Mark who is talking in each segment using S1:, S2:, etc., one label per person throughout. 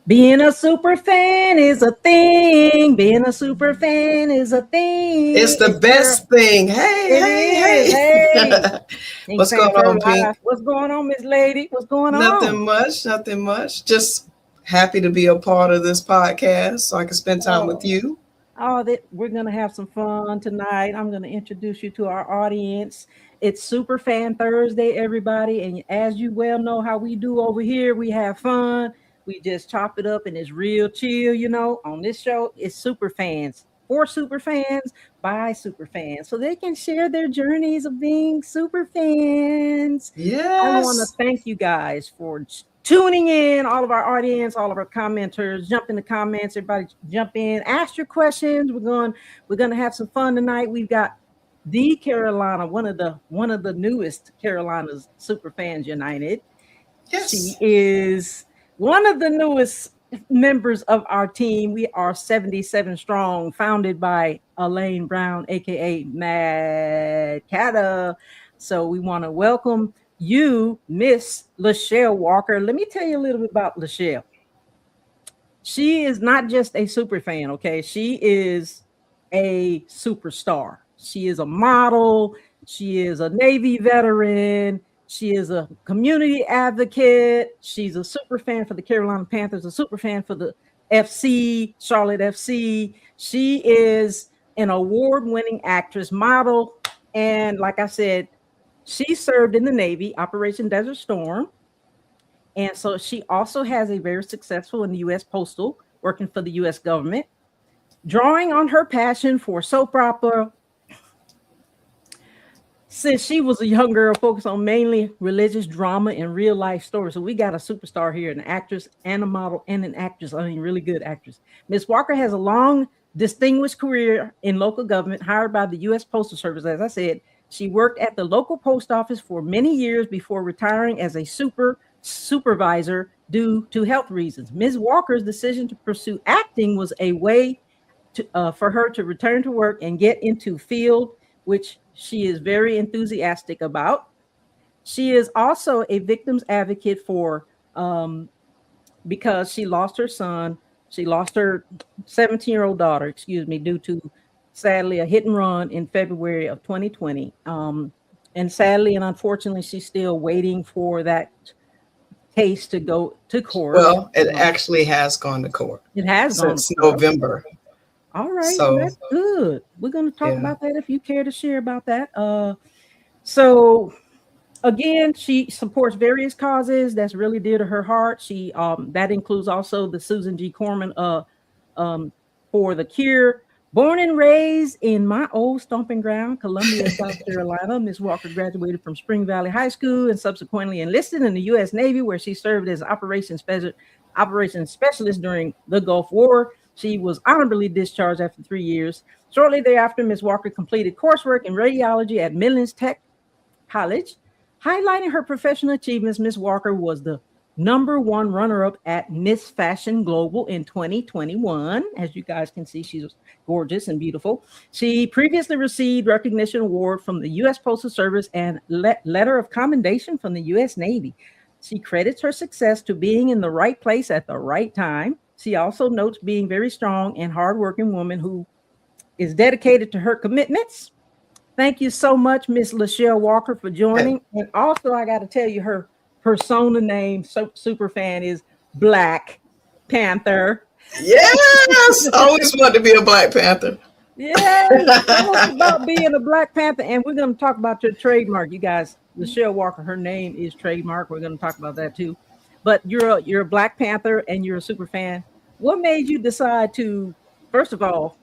S1: Being a super fan is a thing. Being a super fan is a thing.
S2: It's the best thing. Hey,
S1: It
S2: hey,
S1: is. Hey.
S2: hey.
S1: Pink
S2: What's going
S1: Panther
S2: on, Pink?
S1: Live. What's going on, Miss Lady? What's going
S2: Nothing
S1: on?
S2: much, nothing much. Just happy to be a part of this podcast so I can spend time with
S1: Oh,
S2: you.
S1: that we're gonna have some fun tonight. I'm gonna introduce you to our audience. It's Superfan Thursday, everybody, and as you well know how we do over here, we have fun. We just chop it up and it's real chill, On this show, it's super fans for super fans by super fans, so they can share their journeys of being super fans. I want to
S2: Yes.
S1: thank you guys for tuning in, all of our audience, all of our commenters. Jump in the comments, everybody jump in, ask your questions. We're going to have some fun tonight. We've got the Carolina, one of the newest Carolinas Super Fans United. She
S2: Yes.
S1: is one of the newest members of our team. We are 77 strong, founded by Elaine Brown, aka Mad Cata. So we want to welcome you, Miss LaChelle Walker. Let me tell you a little bit about LaChelle. She is not just a super fan, okay? She is a superstar. She is a model. She is a Navy veteran. She is a community advocate. She's a super fan for the Carolina Panthers, a super fan for the FC, Charlotte FC. She is an award-winning actress, model, and like I said, she served in the Navy, Operation Desert Storm. And so she also has a very successful in the U.S. Postal, working for the U.S. government, drawing on her passion for soap opera. Since she was a young girl, focused on mainly religious drama and real life stories. So we got a superstar here, an actress and a model and an actress. I mean, really good actress. Miss Walker has a long, distinguished career in local government, hired by the U.S. Postal Service. As I said, she worked at the local post office for many years before retiring as a supervisor due to health reasons. Ms. Walker's decision to pursue acting was a way for her to return to work and get into field, which she is very enthusiastic about. She is also a victim's advocate for because she lost her son. She lost her 17-year-old daughter, due to sadly a hit and run in February of 2020. And sadly and unfortunately, she's still waiting for that case to go to court.
S2: Well, it actually has gone to court.
S1: It has gone
S2: since
S1: to court.
S2: November.
S1: All right, well,
S2: So
S1: that's good. We're going to talk
S2: yeah.
S1: about that if you care to share about that. So again, she supports various causes that's really dear to her heart. She that includes also the Susan G. Corman for the cure. Born and raised in my old stomping ground, Columbia, South Carolina, Miss Walker graduated from Spring Valley High School and subsequently enlisted in the U.S. Navy, where she served as operations specialist during the Gulf War. She was honorably discharged after 3 years. Shortly thereafter, Ms. Walker completed coursework in radiology at Midlands Tech College. Highlighting her professional achievements, Ms. Walker was the #1 runner-up at Miss Fashion Global in 2021. As you guys can see, she's gorgeous and beautiful. She previously received recognition award from the U.S. Postal Service and letter of commendation from the U.S. Navy. She credits her success to being in the right place at the right time. She also notes being very strong and hardworking woman who is dedicated to her commitments. Thank you so much, Miss LaChelle Walker, for joining. And also, I got to tell you, her persona name, super fan, is Black Panther.
S2: Yes, I always wanted to be a Black Panther.
S1: Yeah, tell us about being a Black Panther, and we're going to talk about your trademark, you guys. LaChelle Walker, her name is trademark. We're going to talk about that too. But you're a Black Panther and you're a super fan. What made you decide to, first of all,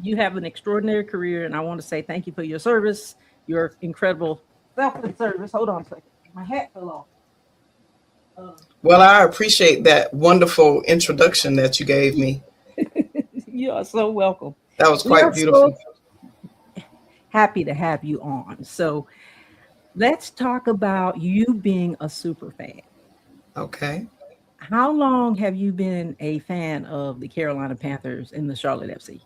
S1: you have an extraordinary career, and I want to say thank you for your service, your incredible selfless service. Hold on a second. My hat fell off.
S2: Well, I appreciate that wonderful introduction that you gave me.
S1: You are so welcome.
S2: That was quite beautiful.
S1: So happy to have you on. So let's talk about you being a super fan.
S2: Okay.
S1: How long have you been a fan of the Carolina Panthers and the Charlotte FC?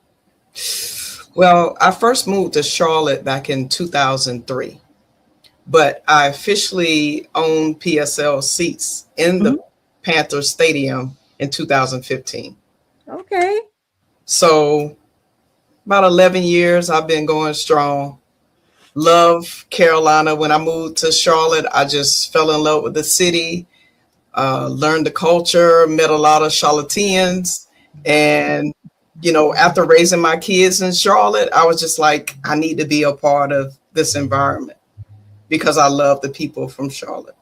S2: Well, I first moved to Charlotte back in 2003, but I officially owned PSL seats in the Panthers Stadium in 2015.
S1: Okay.
S2: So about 11 years, I've been going strong. Love Carolina. When I moved to Charlotte, I just fell in love with the city, learned the culture, met a lot of Charlotteans. And, after raising my kids in Charlotte, I was just like, I need to be a part of this environment because I love the people from Charlotte.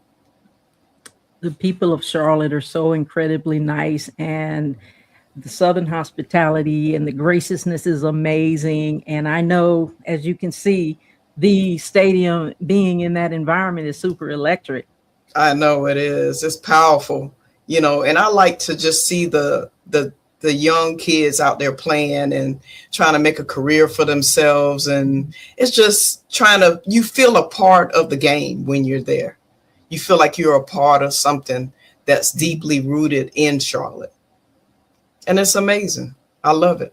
S1: The people of Charlotte are so incredibly nice, and the Southern hospitality and the graciousness is amazing. And I know, as you can see, the stadium being in that environment is super electric.
S2: I know it is. It's powerful, and I like to just see the young kids out there playing and trying to make a career for themselves. And it's just you feel a part of the game when you're there. You feel like you're a part of something that's deeply rooted in Charlotte. And it's amazing. I love it.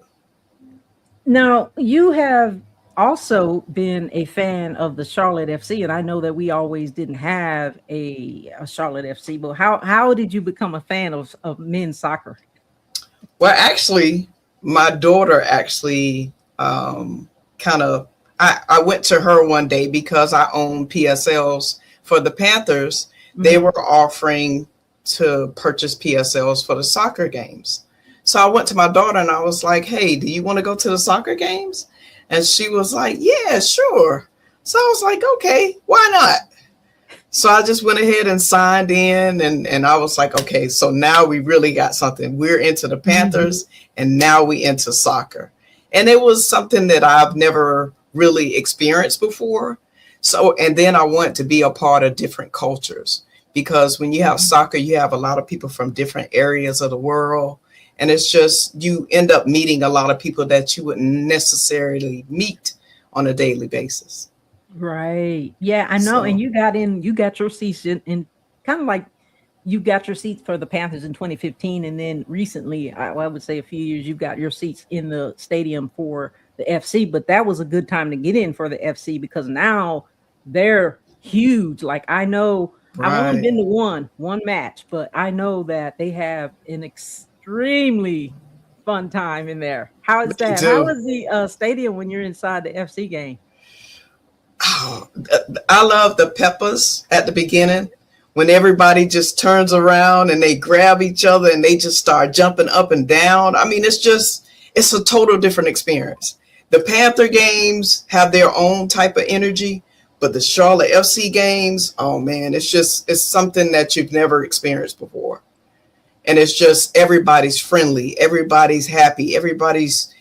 S1: Now, you have also been a fan of the Charlotte FC, and I know that we always didn't have a Charlotte FC, but how did you become a fan of men's soccer?
S2: Well, actually, my daughter actually kind of, I went to her one day because I own PSLs for the Panthers. They
S1: Mhm.
S2: were offering to purchase PSLs for the soccer games. So I went to my daughter and I was like, hey, do you want to go to the soccer games? And she was like, yeah, sure. So I was like, okay, why not? So I just went ahead and signed in, and I was like, okay, so now we really got something. We're into the Panthers and now we into soccer. And it was something that I've never really experienced before. So, and then I want to be a part of different cultures because when you have soccer, you have a lot of people from different areas of the world. And it's just, you end up meeting a lot of people that you wouldn't necessarily meet on a daily basis.
S1: Right. Yeah, I know. And
S2: So,
S1: you got your seats in kind of like you got your seats for the Panthers in 2015. And then recently, I would say a few years, you got your seats in the stadium for the FC. But that was a good time to get in for the FC because now they're huge. Like I know I've only
S2: right.
S1: been to one match, but I know that they have an extremely fun time in there. How is
S2: They
S1: that? How
S2: do.
S1: is the stadium when you're inside the FC game?
S2: Oh, I love the peppers at the beginning when everybody just turns around and they grab each other and they just start jumping up and down. I mean, it's a total different experience. The Panther games have their own type of energy, but the Charlotte FC games, oh man, it's something that you've never experienced before. And it's just everybody's friendly, everybody's happy, everybody's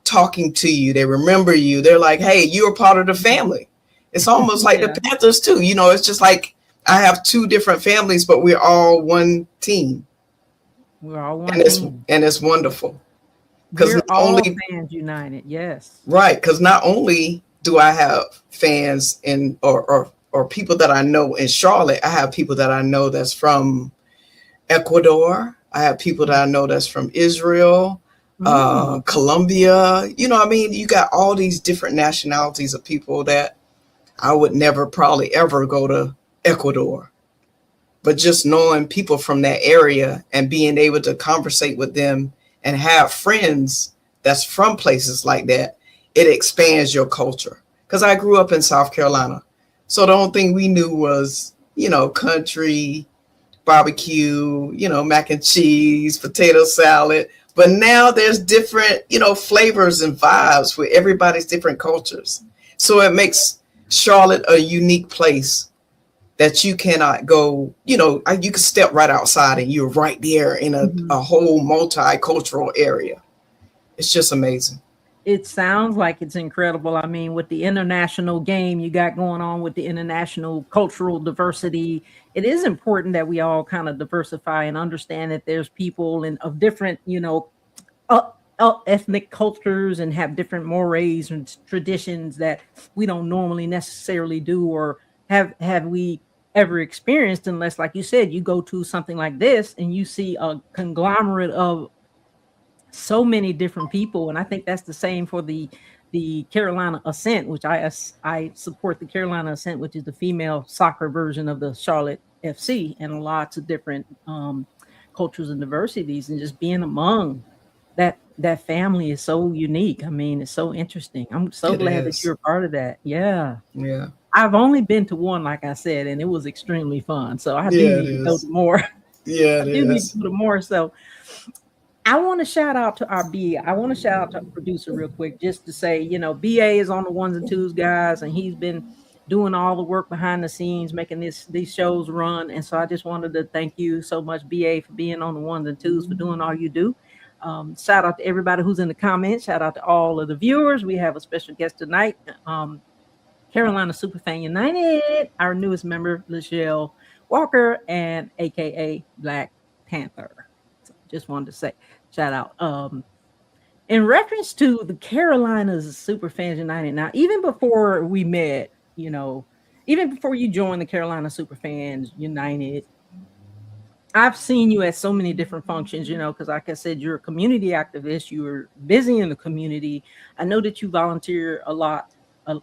S2: talking to you. They remember you. They're like, hey, you're a part of the family. It's almost like the
S1: Yeah,
S2: Panthers too. It's just like I have two different families, but we're all one team.
S1: we're all one
S2: And it's
S1: team.
S2: and it's wonderful. Because
S1: We're
S2: not
S1: all
S2: only
S1: fans united. Yes.
S2: right, because not only do I have fans in or people that I know in Charlotte, I have people that I know that's from Ecuador. I have people that I know that's from Israel,
S1: Mm.
S2: Colombia. I mean, you got all these different nationalities of people that I would never probably ever go to Ecuador. But just knowing people from that area and being able to conversate with them and have friends that's from places like that, it expands your culture. Because I grew up in South Carolina. So the only thing we knew was, country, barbecue, mac and cheese, potato salad. But now there's different, flavors and vibes with everybody's different cultures. So it makes Charlotte a unique place that you cannot go, you can step right outside and you're right there in
S1: Mhm.
S2: a whole multicultural area. It's just amazing.
S1: It sounds like it's incredible. I mean, with the international game you got going on with the international cultural diversity, it is important that we all kind of diversify and understand that there's people of different, ethnic cultures and have different mores and traditions that we don't normally necessarily do or have we ever experienced unless, like you said, you go to something like this and you see a conglomerate of so many different people. And I think that's the same for the Carolina Ascent, which I support the Carolina Ascent, which is the female soccer version of the Charlotte FC, and lots of different cultures and diversities, and just being among that family is so unique. I mean, it's so interesting. I'm so
S2: It
S1: glad that
S2: is.
S1: you're a part of that. Yeah.
S2: Yeah.
S1: I've only been to one, like I said, and it was extremely fun. So I do
S2: Yeah, it
S1: need to go to
S2: is.
S1: more.
S2: Yeah,
S1: I
S2: it
S1: do need to
S2: is.
S1: go to more. So I want to shout out to our BA. I want to shout out to our producer real quick, just to say, BA is on the ones and twos, guys, and he's been doing all the work behind the scenes, making these shows run. And so I just wanted to thank you so much, BA, for being on the ones and twos, for doing all you do. Shout out to everybody who's in the comments. Shout out to all of the viewers. We have a special guest tonight. Carolina Superfan United, our newest member, LaChelle Walker, and AKA Black Panther. So just wanted to say, shout out. In reference to the Carolinas Superfans United, now, even before we met, even before you joined the Carolina Superfans United, I've seen you at so many different functions, because like I said, you're a community activist. You're busy in the community. I know that you volunteer a lot. Uh,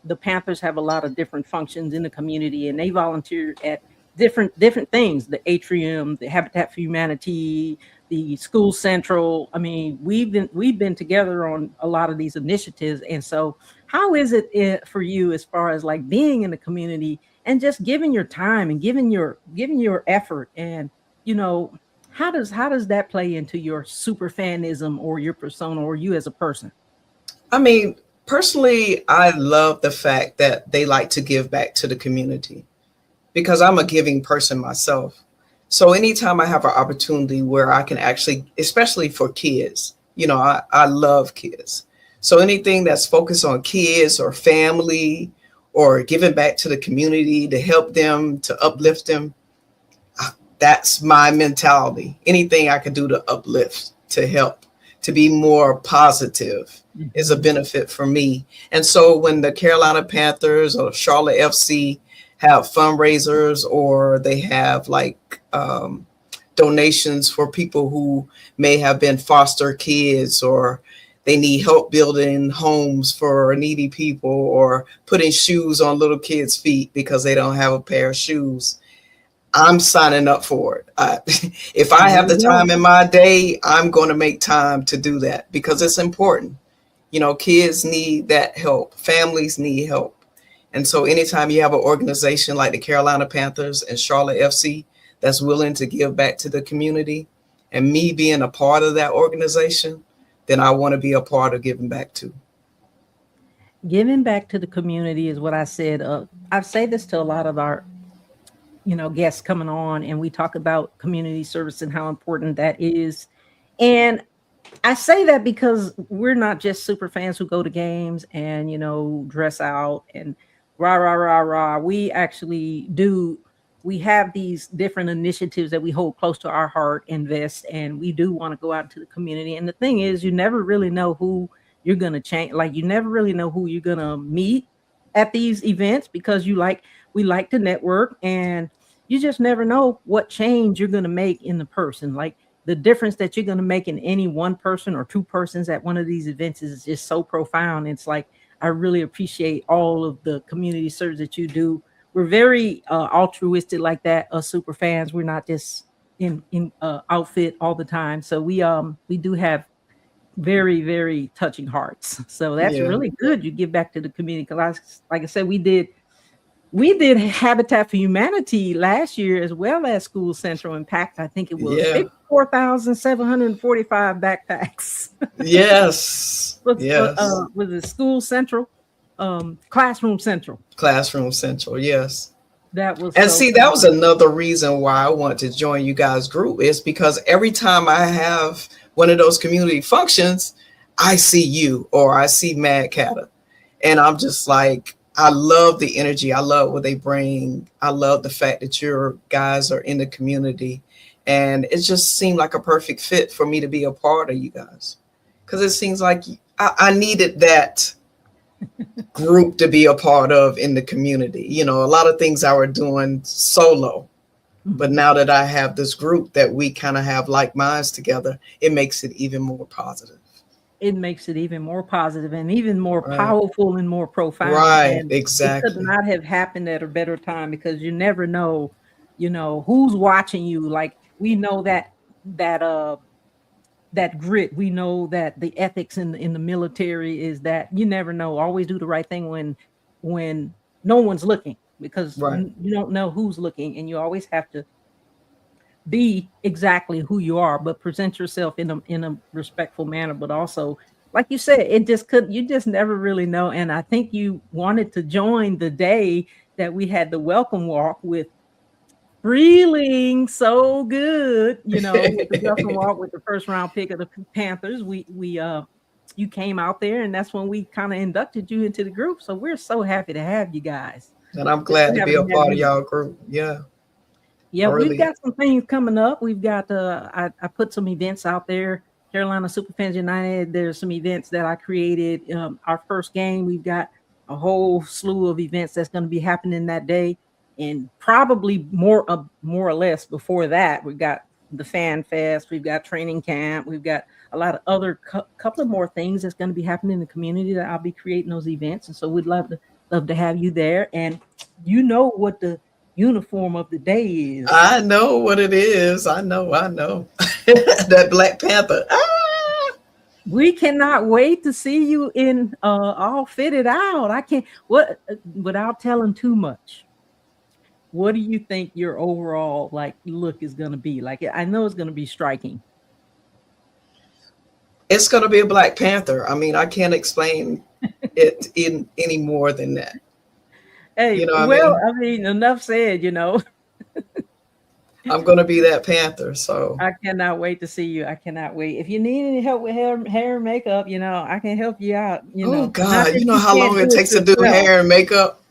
S1: the Panthers have a lot of different functions in the community, and they volunteer at different things: the atrium, the Habitat for Humanity, the School Central. I mean, we've been together on a lot of these initiatives. And so, how is it for you, as far as like being in the community and just giving your time and giving your effort, and you know how does that play into your super fanism, or your persona, or you as a person?
S2: I mean, personally, I love the fact that they like to give back to the community because I'm a giving person myself. So anytime I have an opportunity where I can actually, especially for kids, I love kids. So anything that's focused on kids or family or giving back to the community to help them, to uplift them, that's my mentality. Anything I can do to uplift, to help, to be more positive is a benefit for me. And so when the Carolina Panthers or Charlotte FC have fundraisers, or they have like donations for people who may have been foster kids, or they need help building homes for needy people, or putting shoes on little kids' feet because they don't have a pair of shoes, I'm signing up for it. If I
S1: There
S2: have the
S1: you go.
S2: time in my day, I'm going to make time to do that because it's important. Kids need that help. Families need help. And so anytime you have an organization like the Carolina Panthers and Charlotte FC that's willing to give back to the community, and me being a part of that organization, then I want to be a part of giving back too.
S1: Giving back to the community is what I said. I say this to a lot of our guests coming on, and we talk about community service and how important that is. And I say that because we're not just super fans who go to games and dress out and rah rah rah rah. We actually do. We have these different initiatives that we hold close to our heart, invest, and we do want to go out into the community. And the thing is, you never really know who you're gonna change. Like, you never really know who you're gonna meet at these events, because we like to network, and you just never know what change you're gonna make in the person. Like, the difference that you're going to make in any one person or two persons at one of these events is just so profound. It's like, I really appreciate all of the community service that you do. We're very altruistic like that, us super fans. We're not just in outfit all the time. So we do have very, very touching hearts. So that's
S2: Yeah.
S1: really good. You give back to the community, because like I said, we did Habitat for Humanity last year, as well as School Central Impact. I think it was
S2: Yeah.
S1: 54,745 backpacks.
S2: Yes.
S1: was
S2: Yes.
S1: was it School Central, Classroom Central?
S2: Classroom Central. Yes.
S1: That was
S2: And
S1: so
S2: see, that was
S1: fun.
S2: another reason why I want to join you guys' group, is because every time I have one of those community functions, I see you or I see Mad Catter. And I'm just like, I love the energy. I love what they bring. I love the fact that your guys are in the community. And it just seemed like a perfect fit for me to be a part of you guys. Because it seems like I needed that group to be a part of in the community. A lot of things I were doing solo. But now that I have this group that we kind of have like minds together, it makes it even more positive.
S1: It makes it even more positive and even more
S2: Right.
S1: powerful and more profound.
S2: Right.
S1: And it could
S2: Exactly.
S1: not have happened at a better time, because you never know, who's watching you. Like, we know that that grit. We know that the ethics in the military is that you never know. Always do the right thing when no one's looking, because
S2: Right.
S1: you don't know who's looking, and you always have to be exactly who you are, but present yourself in a respectful manner. But also, like you said, it just could you just never really know. And I think you wanted to join the day that we had the welcome walk with Freeling so good, with the welcome walk with the first round pick of the Panthers. We you came out there, and that's when we kind of inducted you into the group. So we're so happy to have you guys.
S2: And I'm
S1: We're so
S2: glad to
S1: happy
S2: be a
S1: to have
S2: part of
S1: you.
S2: y'all group. Yeah,
S1: Yeah,
S2: I
S1: we've
S2: really.
S1: got some things coming up. We've got I put some events out there. Carolina Superfans United. There's some events that I created. Our first game, we've got a whole slew of events that's going to be happening that day, and probably more or less before that. We've got the Fan Fest. We've got training camp. We've got a lot of other couple of more things that's going to be happening in the community that I'll be creating those events, and so we'd love to have you there. And you know what the uniform of the day is.
S2: I know what it is. I know. I know. That Black Panther. Ah!
S1: We cannot wait to see you in all fitted out. I can't what without telling too much. What do you think your overall like look is going to be? Like I know it's going to be striking.
S2: It's going to be a Black Panther. I mean, I can't explain it in any more than that. You
S1: Hey,
S2: know what I
S1: well,
S2: mean?
S1: I mean, enough said.
S2: I'm going to be that Panther. So,
S1: I cannot wait to see you. I cannot wait. If you need any help with hair and makeup, I can help you out.
S2: oh
S1: Not
S2: God,
S1: that
S2: you know
S1: you
S2: how
S1: can't
S2: long it
S1: do it
S2: takes to do
S1: yourself.
S2: hair and makeup?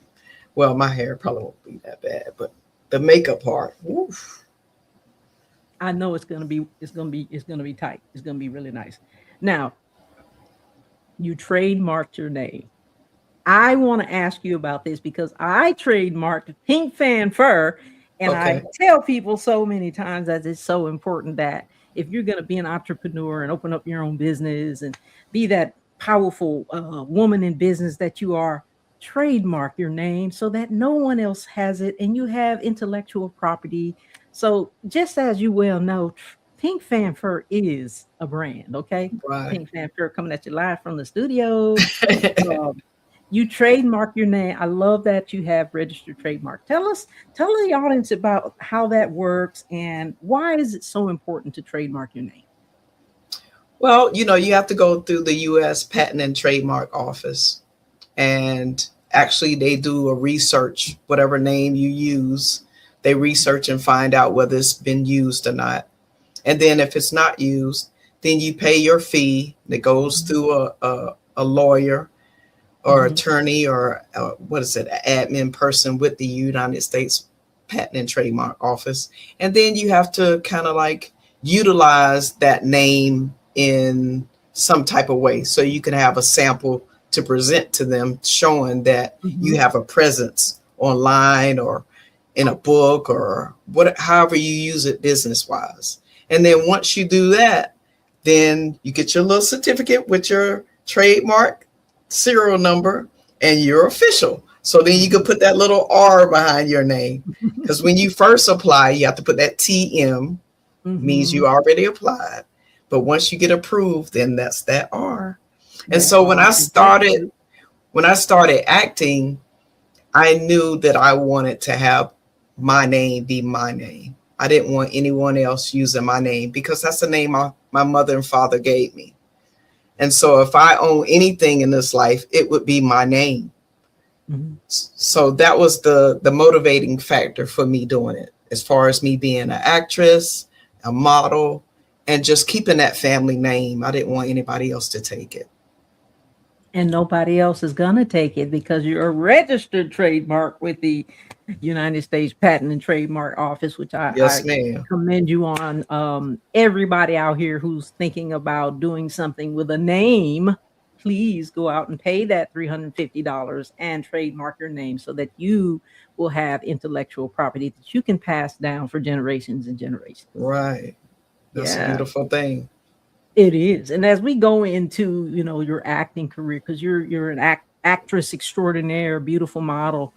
S2: Well, my hair probably won't be that bad, but the makeup part, oof.
S1: I know it's gonna be tight. It's gonna be really nice. Now, you trademarked your name. I want to ask you about this because I trademarked Pink Fan Fur, and I
S2: Okay.
S1: tell people so many times that it's so important that if you're going to be an entrepreneur and open up your own business and be that powerful woman in business that you are, trademark your name so that no one else has it and you have intellectual property. So, just as you well know, Pink Fan Fur is a brand, okay?
S2: Right.
S1: Pink Fan Fur coming at you live from the studio. Um, you trademark your name. I love that you have registered trademark. Tell the audience about how that works and why is it so important to trademark your name?
S2: Well, you have to go through the U.S. Patent and Trademark Office, and actually they do a research, whatever name you use, they research and find out whether it's been used or not. And then if it's not used, then you pay your fee that goes
S1: Mhm,
S2: through a lawyer or
S1: mhm,
S2: attorney or what is it, an admin person with the United States Patent and Trademark Office. And then you have to kind of like utilize that name in some type of way. So you can have a sample to present to them showing that you
S1: mhm.
S2: have a presence online or in a book or however you use it business wise. And then once you do that, then you get your little certificate with your trademark serial number and you're official. So then you can put that little R behind your name. Because when you first apply, you have to put that TM, means
S1: Mhm.
S2: you already applied. But once you get approved, then that's that R. And
S1: That
S2: so
S1: R is registered.
S2: when I started acting, I knew that I wanted to have my name be my name. I didn't want anyone else using my name because that's the name my mother and father gave me. And so if I own anything in this life, it would be my name.
S1: Mhm.
S2: So that was the motivating factor for me doing it, as far as me being an actress, a model, and just keeping that family name. I didn't want anybody else to take it.
S1: And nobody else is going to take it because you're a registered trademark with the United States Patent and Trademark Office, which
S2: Yes,
S1: I
S2: ma'am.
S1: commend you on. Everybody out here who's thinking about doing something with a name, please go out and pay that $350 and trademark your name so that you will have intellectual property that you can pass down for generations and generations.
S2: Right. That's a
S1: Yeah.
S2: beautiful thing.
S1: It is. And as we go into, your acting career, because you're an actress extraordinaire, beautiful model,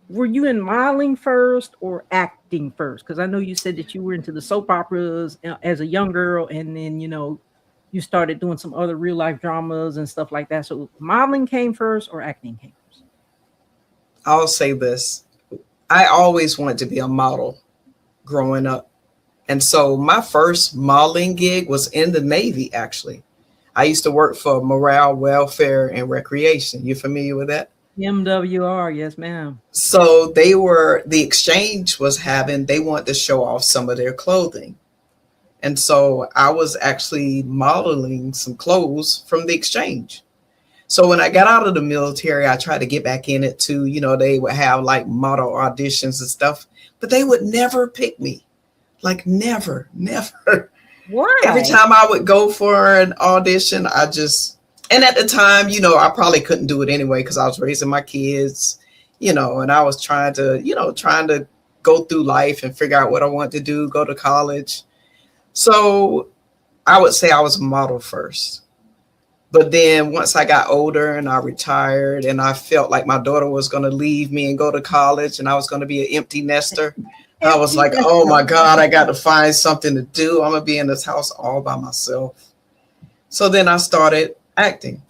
S1: Were you in modeling first or acting first? Because I know you said that you were into the soap operas as a young girl, and then you started doing some other real life dramas and stuff like that. So modeling came first or acting came first?
S2: I'll say this. I always wanted to be a model growing up. And so my first modeling gig was in the Navy, actually. I used to work for Morale, Welfare, and Recreation. You familiar with that?
S1: MWR, yes, ma'am.
S2: So the exchange was having, they wanted to show off some of their clothing. And so I was actually modeling some clothes from the exchange. So when I got out of the military, I tried to get back in it too. They would have like model auditions and stuff, but they would never pick me. Like never, never.
S1: Why?
S2: Every time I would go for an audition, and at the time, I probably couldn't do it anyway because I was raising my kids, and I was trying to go through life and figure out what I wanted to do, go to college. So I would say I was a model first. But then once I got older and I retired and I felt like my daughter was going to leave me and go to college and I was going to be an empty nester, I was like, oh my God, I got to find something to do. I'm going to be in this house all by myself. So then I started acting.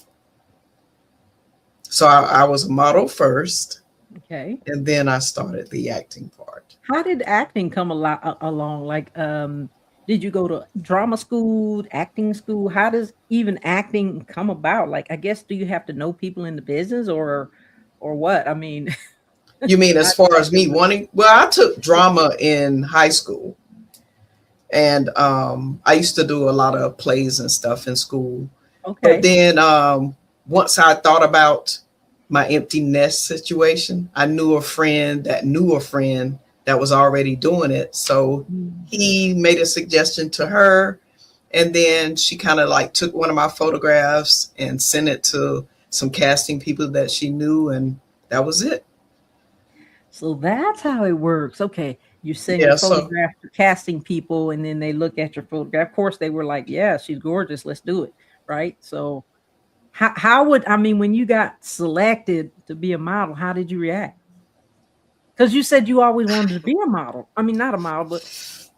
S2: So I was a model first.
S1: Okay.
S2: And then I started the acting part.
S1: How did acting come along? Like, did you go to drama school, acting school? How does even acting come about? Like, I guess, do you have to know people in the business or what? I mean,
S2: you mean as far as me wanting? Well, I took drama in high school, and I used to do a lot of plays and stuff in school.
S1: Okay.
S2: But then once I thought about my empty nest situation, I knew a friend that was already doing it. So he made a suggestion to her. And then she kind of like took one of my photographs and sent it to some casting people that she knew. And that was it.
S1: So that's how it works. Okay. You send your photograph to casting people and then they look at your photograph. Of course, they were like, yeah, she's gorgeous. Let's do it. Right. So when you got selected to be a model, how did you react? Because you said you always wanted to be a model. I mean, not a model, but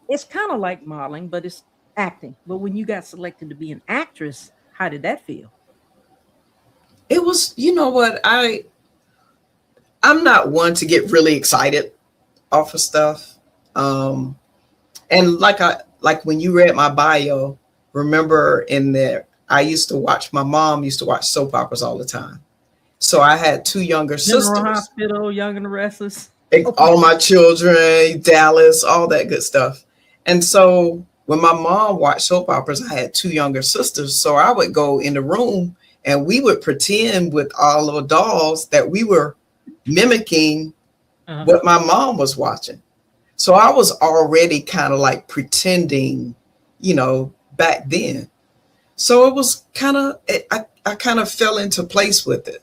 S1: it's kind of like modeling, but it's acting. But when you got selected to be an actress, how did that feel?
S2: It was, you know what, I'm not one to get really excited off of stuff. And like when you read my bio, remember in there, my mom used to watch soap operas all the time. So I had two younger sisters.
S1: General Hospital, Young and the Restless.
S2: All My Children, Dallas, all that good stuff. And so when my mom watched soap operas, I had two younger sisters. So I would go in the room and we would pretend with our little dolls that we were mimicking what my mom was watching. So I was already kind of like pretending, back then. So it was I kind of fell into place with it.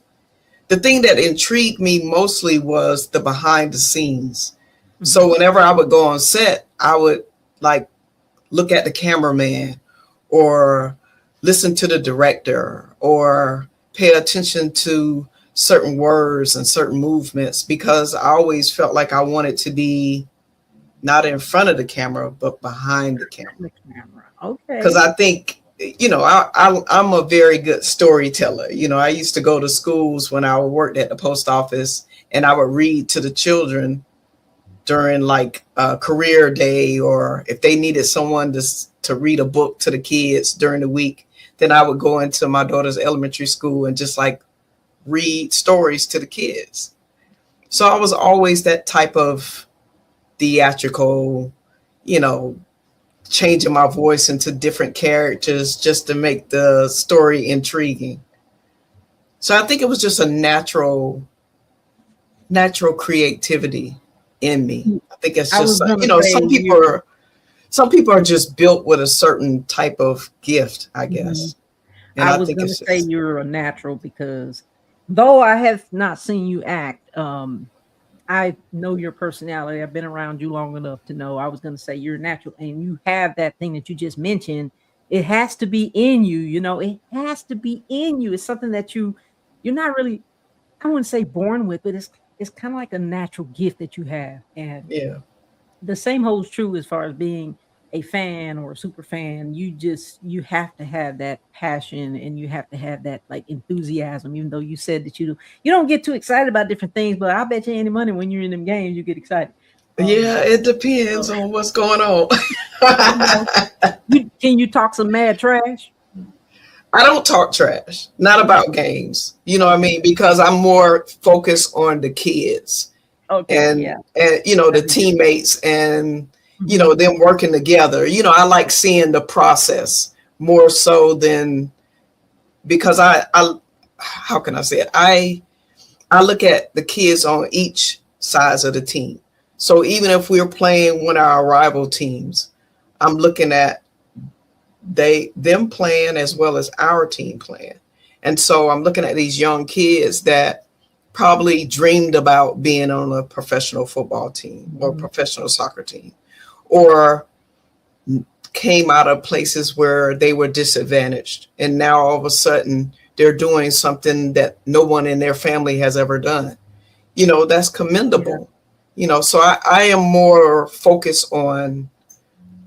S2: The thing that intrigued me mostly was the behind the scenes. Mm-hmm. So whenever I would go on set, I would like look at the cameraman or listen to the director or pay attention to certain words and certain movements because I always felt like I wanted to be not in front of the camera, but behind the camera.
S1: Okay.
S2: Because I think, I'm a very good storyteller. I used to go to schools when I worked at the post office and I would read to the children during like a career day, or if they needed someone to read a book to the kids during the week, then I would go into my daughter's elementary school and just like read stories to the kids. So I was always that type of theatrical, changing my voice into different characters just to make the story intriguing. So I think it was just a natural creativity in me. I think it's just, some people are just built with a certain type of gift, I guess.
S1: And I was going to say you're a natural because though I have not seen you act, I know your personality. I've been around you long enough to know. I was going to say you're natural and you have that thing that you just mentioned. It has to be in you, it has to be in you. It's something that you're not really, I wouldn't say born with, but it's it's kind of like a natural gift that you have. And
S2: Yeah.
S1: the same holds true as far as being a fan or a super fan. You have to have that passion, and you have to have that like enthusiasm. Even though you said that you don't get too excited about different things, but I bet you any money when you're in them games you get excited.
S2: Yeah, it
S1: So,
S2: depends on what's going on.
S1: you know, can you talk some mad trash?
S2: I don't talk trash, not about games. You know what I
S1: Okay,
S2: mean? Because I'm more focused on the kids
S1: okay,
S2: and
S1: yeah.
S2: the teammates and
S1: Mhm.
S2: them working together. I like seeing the process more so than because I how can I say it? I look at the kids on each sides of the team. So even if we're playing one of our rival teams, I'm looking at them playing as well as our team playing. And so I'm looking at these young kids that probably dreamed about being on a professional football team or
S1: Mhm.
S2: professional soccer team, or came out of places where they were disadvantaged. And now all of a sudden they're doing something that no one in their family has ever done. That's
S1: Yeah,
S2: commendable. So I am more focused on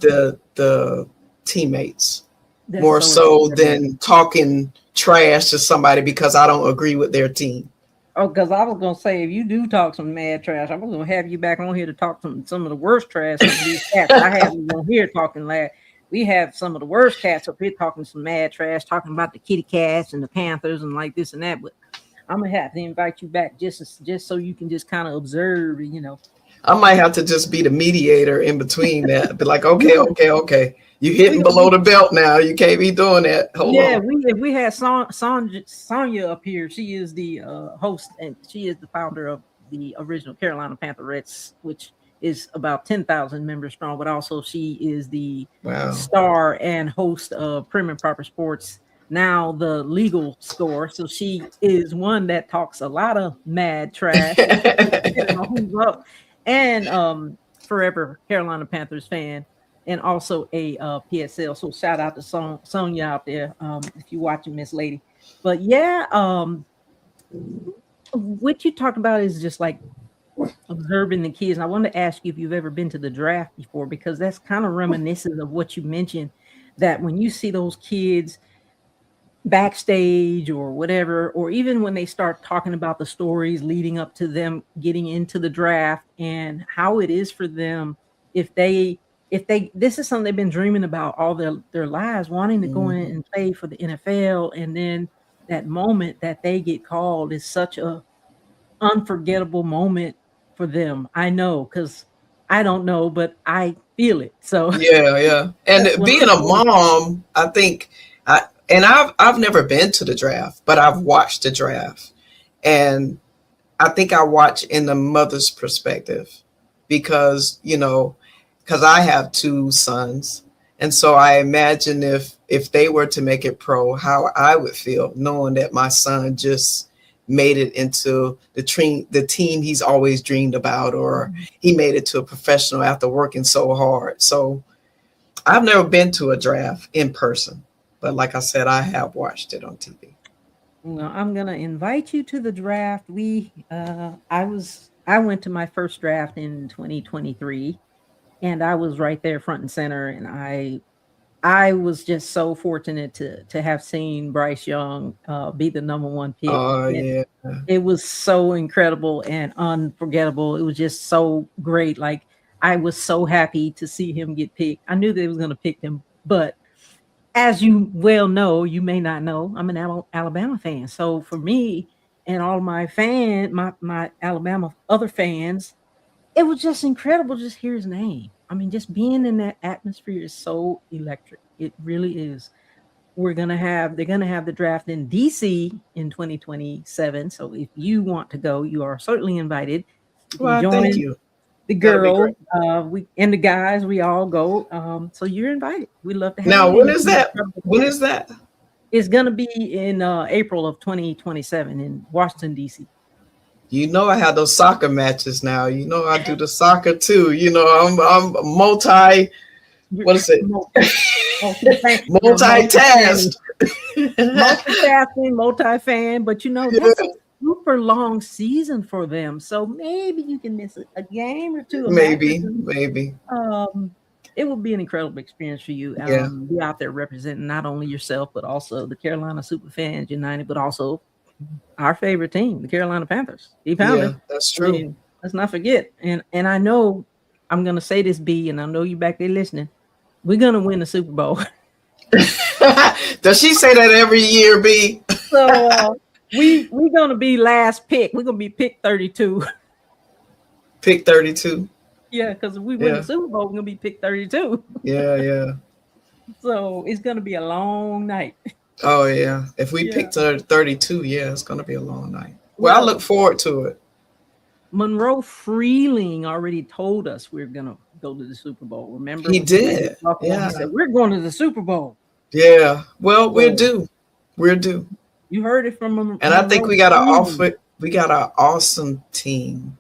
S2: the teammates
S1: that's
S2: more
S1: so
S2: so
S1: incredible.
S2: than talking trash to somebody because I don't agree with their team.
S1: Oh, because I was gonna say, if you do talk some mad trash, I was gonna have you back on here to talk some of the worst trash of these cats. I have you on here talking like we have some of the worst cats up here talking some mad trash, talking about the kitty cats and the Panthers and like this and that. But I'm gonna have to invite you back just so you can just kind of observe,
S2: I might have to just be the mediator in between that. Be like,
S1: Yeah,
S2: okay, okay, okay. You
S1: we,
S2: hitting below
S1: we
S2: the belt now. You can't be doing that. Hold
S1: yeah,
S2: on.
S1: we if we had Sonya up here, she is the host and she is the founder of the original Carolina Pantherettes, which is about 10,000 members strong, but also she is the
S2: Wow.
S1: star and host of Prim and Proper Sports, now the legal score. So she is one that talks a lot of mad trash, depending on who's up, and forever Carolina Panthers fan, and also a PSL. So shout out to Sonya out there, if you're watching, Miss Lady. But yeah, what you talked about is just like observing the kids. And I wanted to ask you if you've ever been to the draft before, because that's kind of reminiscent of what you mentioned. That when you see those kids backstage or whatever, or even when they start talking about the stories leading up to them getting into the draft and how it is for them if they this is something they've been dreaming about all their lives, wanting to go in
S2: Mhm.
S1: and play for the NFL, and then that moment that they get called is such a unforgettable moment for them. I know because I don't know, but I feel it. So
S2: Yeah, yeah. And
S1: that's one of
S2: being
S1: the
S2: a
S1: coolest.
S2: mom, I think I've never been to the draft, but I've watched the draft. And I think I watch in the mother's perspective because, because I have two sons. And so I imagine if they were to make it pro, how I would feel knowing that my son just made it into the team he's always dreamed about, or he made it to a professional after working so hard. So I've never been to a draft in person, but like I said, I have watched it on TV.
S1: Well, I'm gonna invite you to the draft. I went to my first draft in 2023, and I was right there front and center, and I was just so fortunate to have seen Bryce Young be the number one pick.
S2: Oh
S1: And
S2: yeah.
S1: it was so incredible and unforgettable. It was just so great. Like I was so happy to see him get picked. I knew they was gonna pick him, but as you well know, you may not know, I'm an Alabama fan. So for me and all my Alabama other fans, it was just incredible to just hear his name. I mean, just being in that atmosphere is so electric. It really is. They're gonna have the draft in DC in 2027. So if you want to go, you are certainly invited. You can
S2: Well, thank
S1: join
S2: you.
S1: the
S2: That'll be
S1: girls,
S2: great.
S1: we and the guys, we all go. So you're invited. We'd love to have
S2: Now,
S1: you,
S2: when
S1: and you
S2: is
S1: can be
S2: that?
S1: part of the
S2: When
S1: party.
S2: is that?
S1: It's gonna be in April of 2027 in Washington, DC.
S2: I have those soccer matches now. I do the soccer too. I'm multi.
S1: You're
S2: What is it?
S1: multi-fan,
S2: Multitask.
S1: multitasking, multi-fan, but
S2: Yeah.
S1: super long season for them. So maybe you can miss a game or two, a match or
S2: Maybe,
S1: two.
S2: maybe.
S1: It will be an incredible experience for you.
S2: Yeah,
S1: Be out there representing not only yourself, but also the Carolina Superfans United, but also our favorite team, the Carolina Panthers. The
S2: yeah,
S1: Pounder.
S2: that's
S1: I
S2: true.
S1: mean, let's not forget. And I know I'm gonna say this, B, and I know you back there listening. We're gonna win the Super Bowl.
S2: Does she say that every year, B?
S1: So we're gonna be last pick. We're gonna be pick 32.
S2: Pick 32.
S1: Yeah, because if we win
S2: Yeah,
S1: the Super Bowl, we're gonna be pick 32.
S2: yeah, yeah.
S1: So it's gonna be a long night.
S2: Oh, yeah. If we
S1: Yeah.
S2: pick 32, yeah, it's going to be a long night. Well, I
S1: Well,
S2: look forward to it.
S1: Monroe Freeling already told us we're gonna go to the Super Bowl. Remember
S2: He
S1: when he played
S2: did.
S1: Buffalo? He
S2: Yeah,
S1: said we're going to the Super Bowl.
S2: yeah. Well, we're
S1: So
S2: due. We're due.
S1: you heard it from
S2: And I think
S1: Monroe
S2: we got
S1: Freeling.
S2: we got an awesome team.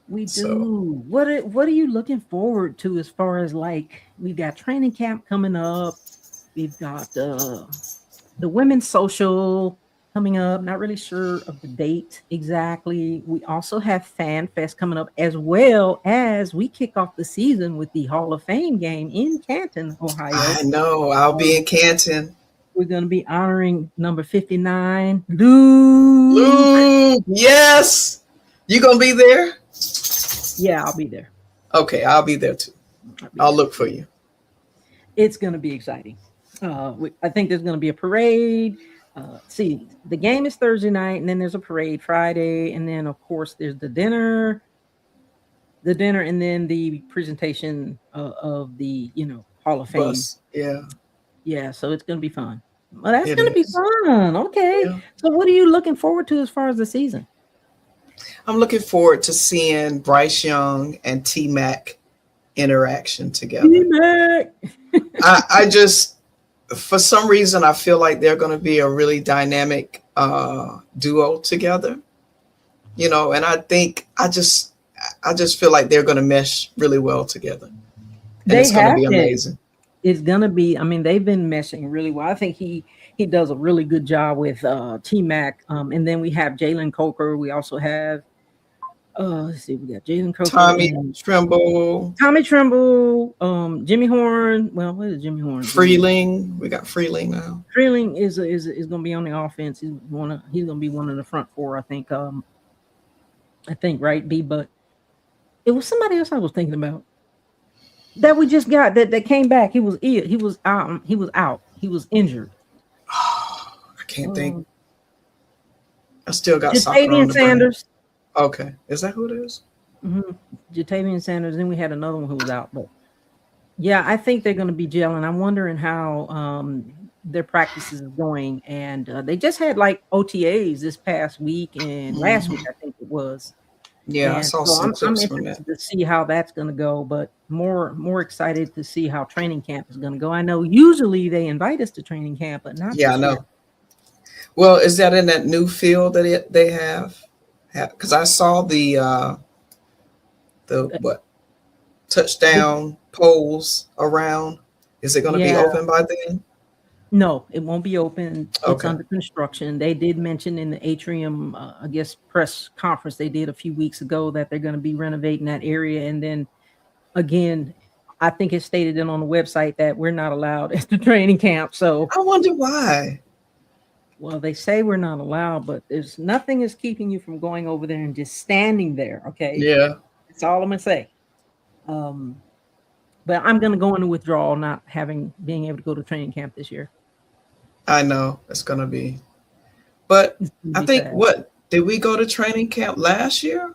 S1: We
S2: So
S1: do. What are you looking forward to as far as like we've got training camp coming up? We've got the women's social coming up. Not really sure of the date exactly. We also have Fan Fest coming up, as well as we kick off the season with the Hall of Fame game in Canton, Ohio.
S2: I know I'll be
S1: Um,
S2: in Canton.
S1: we're going to be honoring number 59, Luke.
S2: Luke, yes. You gonna be there?
S1: Yeah, I'll be there.
S2: Okay, I'll be there too.
S1: I'll be
S2: I'll
S1: there.
S2: look for you.
S1: It's going to be exciting. I think there's going to be a parade. See, the game is Thursday night, and then there's a parade Friday, and then of course there's the dinner, and then the presentation of the Hall of Fame.
S2: Bus. Yeah,
S1: Yeah, so it's going to be fun. Well, that's
S2: it
S1: going to be
S2: is.
S1: fun. Okay,
S2: Yeah.
S1: so what are you looking forward to as far as the season?
S2: I'm looking forward to seeing Bryce Young and T Mac interaction together.
S1: T-Mac.
S2: I just, for some reason, I feel like they're going to be a really dynamic duo together. And I just feel like they're going to mesh really well together, and
S1: They
S2: it's going to
S1: have
S2: be
S1: been.
S2: amazing.
S1: It's gonna be. I mean, they've been meshing really well. I think he does a really good job with T Mac. And then we have Jalen Coker. We also have let's see, we got Jalen Coker
S2: Tommy
S1: and
S2: Trimble,
S1: Tommy Tremble, Jimmy Horn. Well, what is Jimmy Horn?
S2: Freeling. We got Freeling now.
S1: Freeling is going to be on the offense. He's going to be one of the front four. I think. Right, B. But it was somebody else I was thinking about that we just got that came back. He was ill. He was out. He was out. He was injured.
S2: I can't think. I still got soccer on
S1: Jatavian
S2: the brain.
S1: Sanders.
S2: Okay, is that who it is?
S1: Mm-hmm. Jatavian Sanders. Then we had another one who was out. But yeah, I think they're going to be gelling. I'm wondering how their practices is going. And they just had like OTAs this past week and last week, I think it was.
S2: Yeah, I
S1: And
S2: saw
S1: so
S2: some
S1: I'm
S2: clips from that.
S1: interested to see how that's going to go, but more excited to see how training camp is going to go. I know usually they invite us to training camp, but not.
S2: Yeah, I
S1: this
S2: know.
S1: year.
S2: Well, is that in that new field that they have? Because I saw the what touchdown poles around. Is it going to be
S1: Yeah.
S2: open by then?
S1: No, it won't be open. It's
S2: Okay.
S1: under construction. They did mention in the atrium, I guess, press conference they did a few weeks ago that they're going to be renovating that area. And then again, I think it stated it on the website that we're not allowed at the training camp. So,
S2: I wonder why.
S1: well, they say we're not allowed, but there's nothing is keeping you from going over there and just standing there. Okay.
S2: Yeah.
S1: That's all I'm going to say. But I'm going to go into withdrawal, not being able to go to training camp this year.
S2: I know it's going to be. But
S1: It's gonna
S2: I
S1: be
S2: think
S1: sad.
S2: did we go to training camp last year?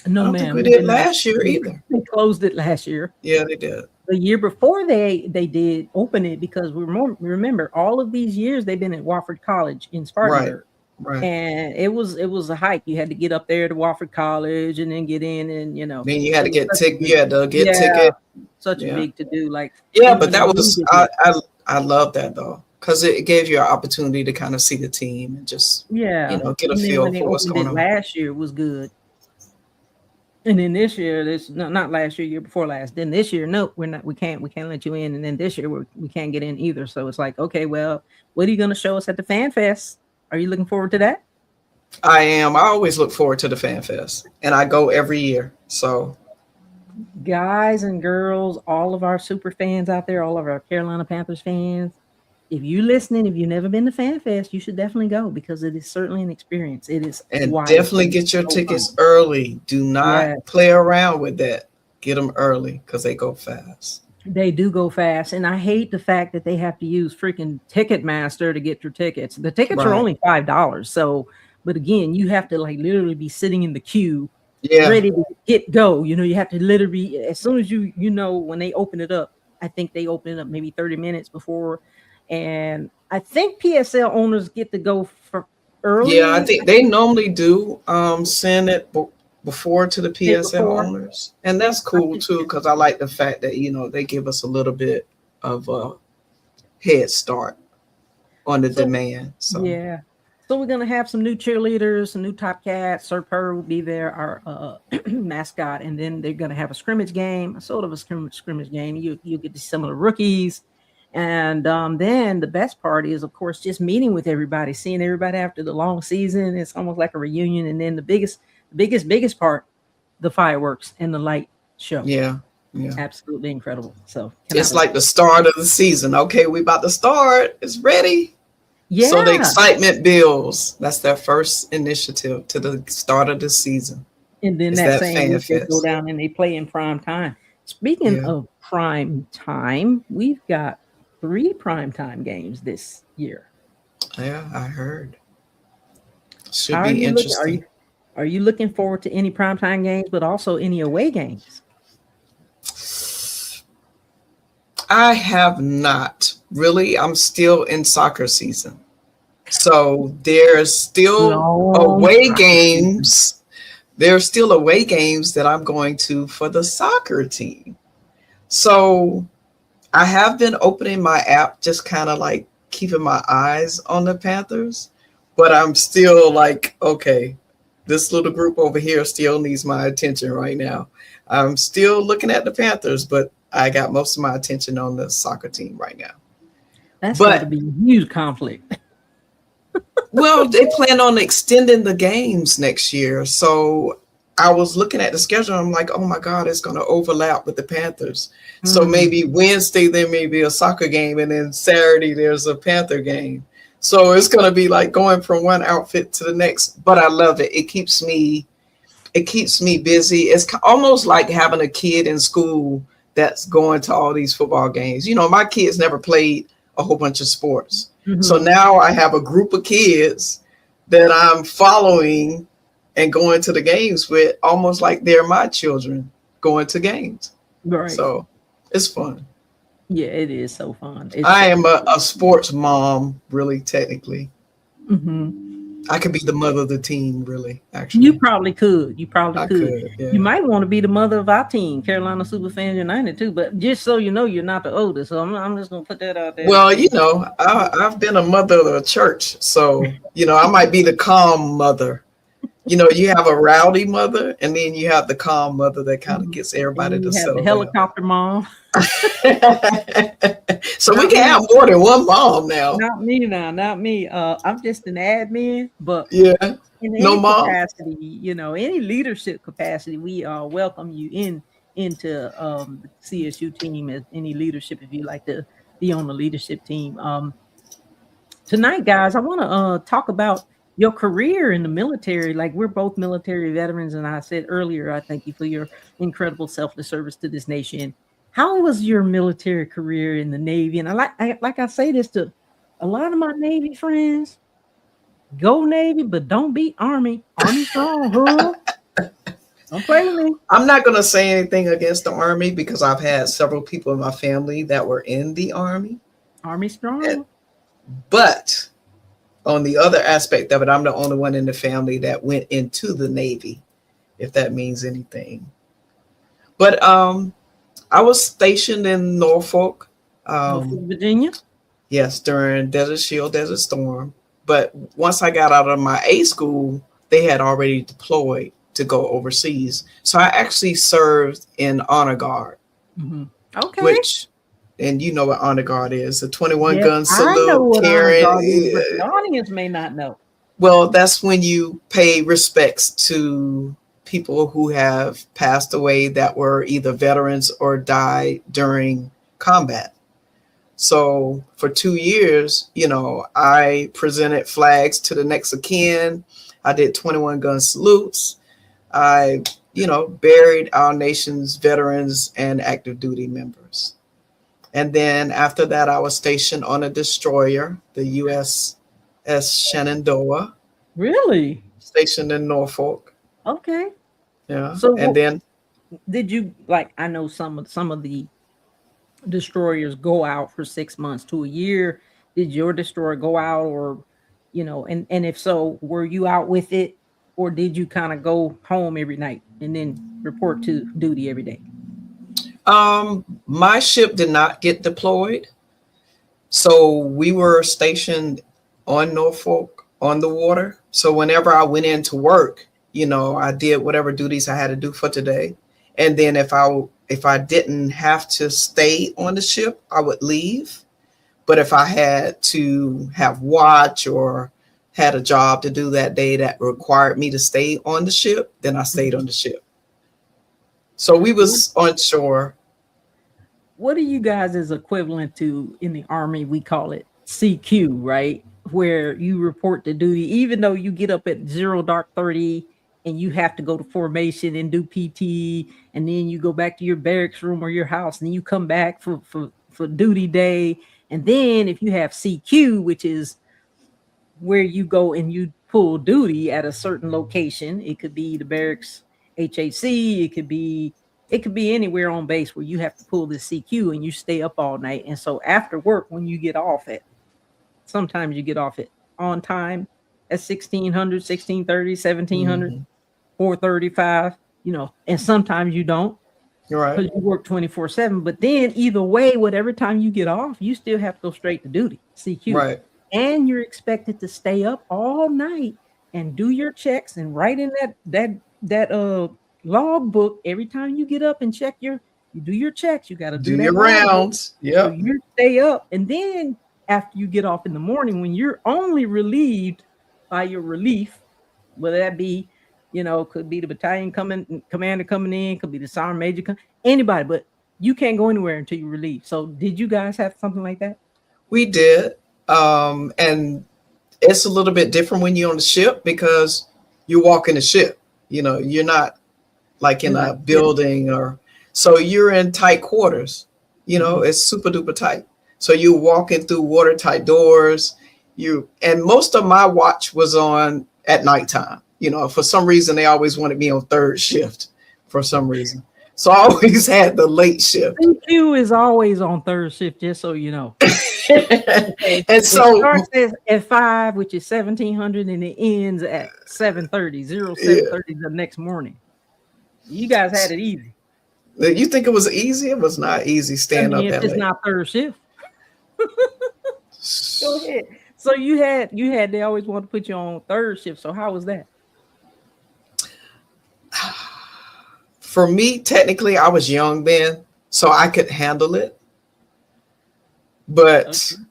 S1: No,
S2: I don't
S1: ma'am.
S2: think we
S1: we
S2: did
S1: did not.
S2: last year either.
S1: They closed it last year.
S2: Yeah, they did.
S1: The year before they did open it because remember all of these years they've been at Wofford College in Spartanburg.
S2: Right.
S1: And it was a hike. You had to get up there to Wofford College and then get in, and
S2: Then you had to get
S1: such a
S2: ticket. You had to get ticket.
S1: such a
S2: Yeah.
S1: big to do. Like
S2: Yeah,
S1: even
S2: but that
S1: when
S2: was
S1: we did it.
S2: I love that though, because it gave you an opportunity to kind of see the team and just
S1: Yeah,
S2: get a
S1: and then
S2: feel
S1: when they
S2: for what's
S1: opened
S2: going
S1: it
S2: on.
S1: last year was good. And then this year, not last year before last. Then this year, nope, we're not. We can't let you in. And then this year, we can't get in either. So it's like, okay, well, what are you going to show us at the Fan Fest? Are you looking forward to that?
S2: I am. I always look forward to the Fan Fest, and I go every year. So
S1: Guys and girls, all of our super fans out there, all of our Carolina Panthers fans, if you're listening, if you've never been to Fan Fest, you should definitely go because it is certainly an experience. It is
S2: and
S1: wild.
S2: definitely get your
S1: So
S2: tickets
S1: fun.
S2: early. Do not
S1: Yeah,
S2: play around with that. Get them early because they go fast.
S1: they do go fast. And I hate the fact that they have to use freaking Ticketmaster to get your tickets. The tickets are
S2: Right.
S1: only $5. So, but again, you have to like literally be sitting in the queue
S2: Yeah.
S1: ready to get go. You know, you have to literally as soon as when they open it up, I think they open it up maybe 30 minutes before. And I think PSL owners get to go for
S2: Yeah, I
S1: early
S2: think they normally do send it before to the
S1: and
S2: PSL
S1: before.
S2: owners, and that's
S1: I
S2: cool
S1: think,
S2: too because I like the fact that they give us a little bit of a head start on the
S1: so
S2: demand. So
S1: yeah. So we're gonna have some new cheerleaders, some new top cats. Sir Purr will be there, our mascot, and then they're gonna have a scrimmage game, a sort of a scrimmage game. You get to see some of the rookies, and then the best part is, of course, just meeting with everybody, seeing everybody after the long season. It's almost like a reunion, and then biggest part, the fireworks and the light show.
S2: yeah, yeah,
S1: Absolutely incredible. So cannot
S2: it's
S1: wait.
S2: like the start of the season. Okay, we about to start. It's ready. So the
S1: Yeah.
S2: excitement builds. That's their first initiative to the start of the season.
S1: And then
S2: It's
S1: that
S2: that
S1: same
S2: fan
S1: week they go
S2: fest.
S1: down and they play in prime time. Speaking
S2: Yeah,
S1: of prime time, we've got 3 prime time games this year.
S2: yeah, I heard.
S1: How
S2: Should
S1: are
S2: be
S1: you looking?
S2: interesting.
S1: Are you looking forward to any prime time games, but also any away games?
S2: I have not really. I'm still in soccer season. So there's still
S1: Long
S2: away
S1: soccer season.
S2: games. There's still away games that I'm going to for the soccer team. So I have been opening my app, just kind of like keeping my eyes on the Panthers, but I'm still like, okay, this little group over here still needs my attention right now. I'm still looking at the Panthers, but I got most of my attention on the soccer team right now.
S1: That's got to
S2: But
S1: be a huge conflict.
S2: well, they plan on extending the games next year. So I was looking at the schedule. I'm like, oh my God, it's going to overlap with the Panthers. So
S1: Mm,
S2: maybe Wednesday there may be a soccer game, and then Saturday there's a Panther game. So it's going to be like going from one outfit to the next. But I love it. It keeps me busy. It's almost like having a kid in school that's going to all these football games. My kids never played a whole bunch of sports. So
S1: mhm.
S2: now I have a group of kids that I'm following and going to the games with, almost like they're my children going to games.
S1: Right.
S2: So it's fun.
S1: Yeah, it is so fun. It's
S2: I
S1: so
S2: am a sports mom, really, technically.
S1: mhm.
S2: I could be the mother of the team, really,
S1: You
S2: actually.
S1: probably could. You probably
S2: I
S1: could.
S2: could,
S1: You
S2: yeah.
S1: might want to be the mother of our team, Carolina Superfan United, too. But just so you know, you're not the oldest. So I'm just gonna put that out there.
S2: Well, I've been a mother of a church. So, I might be the calm mother. You have a rowdy mother, and then you have the calm mother that kind of
S1: Mhm.
S2: gets
S1: And
S2: everybody
S1: then
S2: to
S1: you have the
S2: settle down.
S1: helicopter mom.
S2: So we
S1: Not
S2: can have
S1: me.
S2: more than one mom now.
S1: Not me now. Not me. I'm just an admin, but
S2: Yeah.
S1: in
S2: No
S1: any
S2: mom.
S1: capacity, any leadership capacity, we welcome you into the CSU team as any leadership if you like to be on the leadership team. Tonight, guys, I want to talk about your career in the military. Like we're both military veterans, and I said earlier, I thank you for your incredible selfless service to this nation. How was your military career in the Navy? And I say this to a lot of my Navy friends: go Navy, but don't beat Army. Army strong, huh? Don't play with me.
S2: I'm not going to say anything against the Army because I've had several people in my family that were in the Army.
S1: Army
S2: And-
S1: strong.
S2: But on the other aspect of it, I'm the only one in the family that went into the Navy, if that means anything. But I was stationed in Norfolk.
S1: Norfolk,
S2: Um,
S1: Virginia.
S2: yes, during Desert Shield, Desert Storm. But once I got out of my A school, they had already deployed to go overseas. So I actually served in honor guard,
S1: Mhm. Okay.
S2: which, and you know what honor guard is, a 21
S1: Yes,
S2: gun
S1: I know
S2: salute
S1: what honor
S2: carrying.
S1: guard is, but the audience may not know.
S2: Well, that's when you pay respects to people who have passed away that were either veterans or died during combat. So for 2 years, I presented flags to the next of kin. I did 21 gun salutes. I, buried our nation's veterans and active duty members. And then after that, I was stationed on a destroyer, the USS Shenandoah,
S1: Really?
S2: stationed in Norfolk.
S1: Okay.
S2: Yeah.
S1: So
S2: And
S1: what
S2: then
S1: did you like? I know some of the destroyers go out for 6 months to a year. Did your destroyer go out, or and if so, were you out with it, or did you kind of go home every night and then report to duty every day?
S2: my ship did not get deployed. So we were stationed on Norfolk on the water. So whenever I went into work, I did whatever duties I had to do for today. And then if I didn't have to stay on the ship, I would leave. But if I had to have watch or had a job to do that day that required me to stay on the ship, then I stayed on
S1: Mhm.
S2: the ship. So we
S1: What
S2: was on shore.
S1: what are you guys is equivalent to in the army? We call it CQ, right? Where you report to duty, even though you get up at 0 dark 30 and you have to go to formation and do PT, and then you go back to your barracks room or your house, and then you come back for duty day. And then if you have CQ, which is where you go and you pull duty at a certain location. It could be the barracks HAC, it could be anywhere on base where you have to pull this CQ and you stay up all night. And so after work, when you get off at sometimes you get off at on time at 1600, 1630, 1700,
S2: Mhm.
S1: 4:35, and sometimes you don't
S2: You're right.
S1: because you work 24/7. But then either way, whatever time you get off, you still have to go straight to duty, CQ.
S2: Right.
S1: And you're expected to stay up all night and do your checks and write in that log book every time you get up and you do your checks. You got to
S2: Do
S1: do
S2: your
S1: that log book.
S2: rounds.
S1: So
S2: Yep.
S1: you stay up, and then after you get off in the morning, when you're only relieved by your relief, whether that be, could be the battalion coming, commander coming in, could be the sergeant major, anybody, but you can't go anywhere until you relieve. So did you guys have something like that?
S2: We did. And it's a little bit different when you're on the ship because you walk in the ship. You're not like in
S1: You're
S2: a
S1: like sitting.
S2: building or so you're in tight quarters.
S1: Mhm.
S2: It's super duper tight. So you walking through watertight doors. And most of my watch was on at nighttime. For some reason they always wanted me on third shift for some reason. So I always had the late shift.
S1: CQ is always on third shift, just so you know. Okay.
S2: And
S1: It
S2: so
S1: starts at 5, which is 1700, and it ends at 7:30,
S2: yeah,
S1: 07:30 the next morning. You guys had it easy.
S2: you think it was easy? It was not easy
S1: I
S2: staying
S1: mean,
S2: up
S1: if
S2: that
S1: it's
S2: late.
S1: not third shift. Go ahead. So you had they always want to put you on third shift. So how was that?
S2: For me, technically, I was young then, so I could handle it. But
S1: Okay.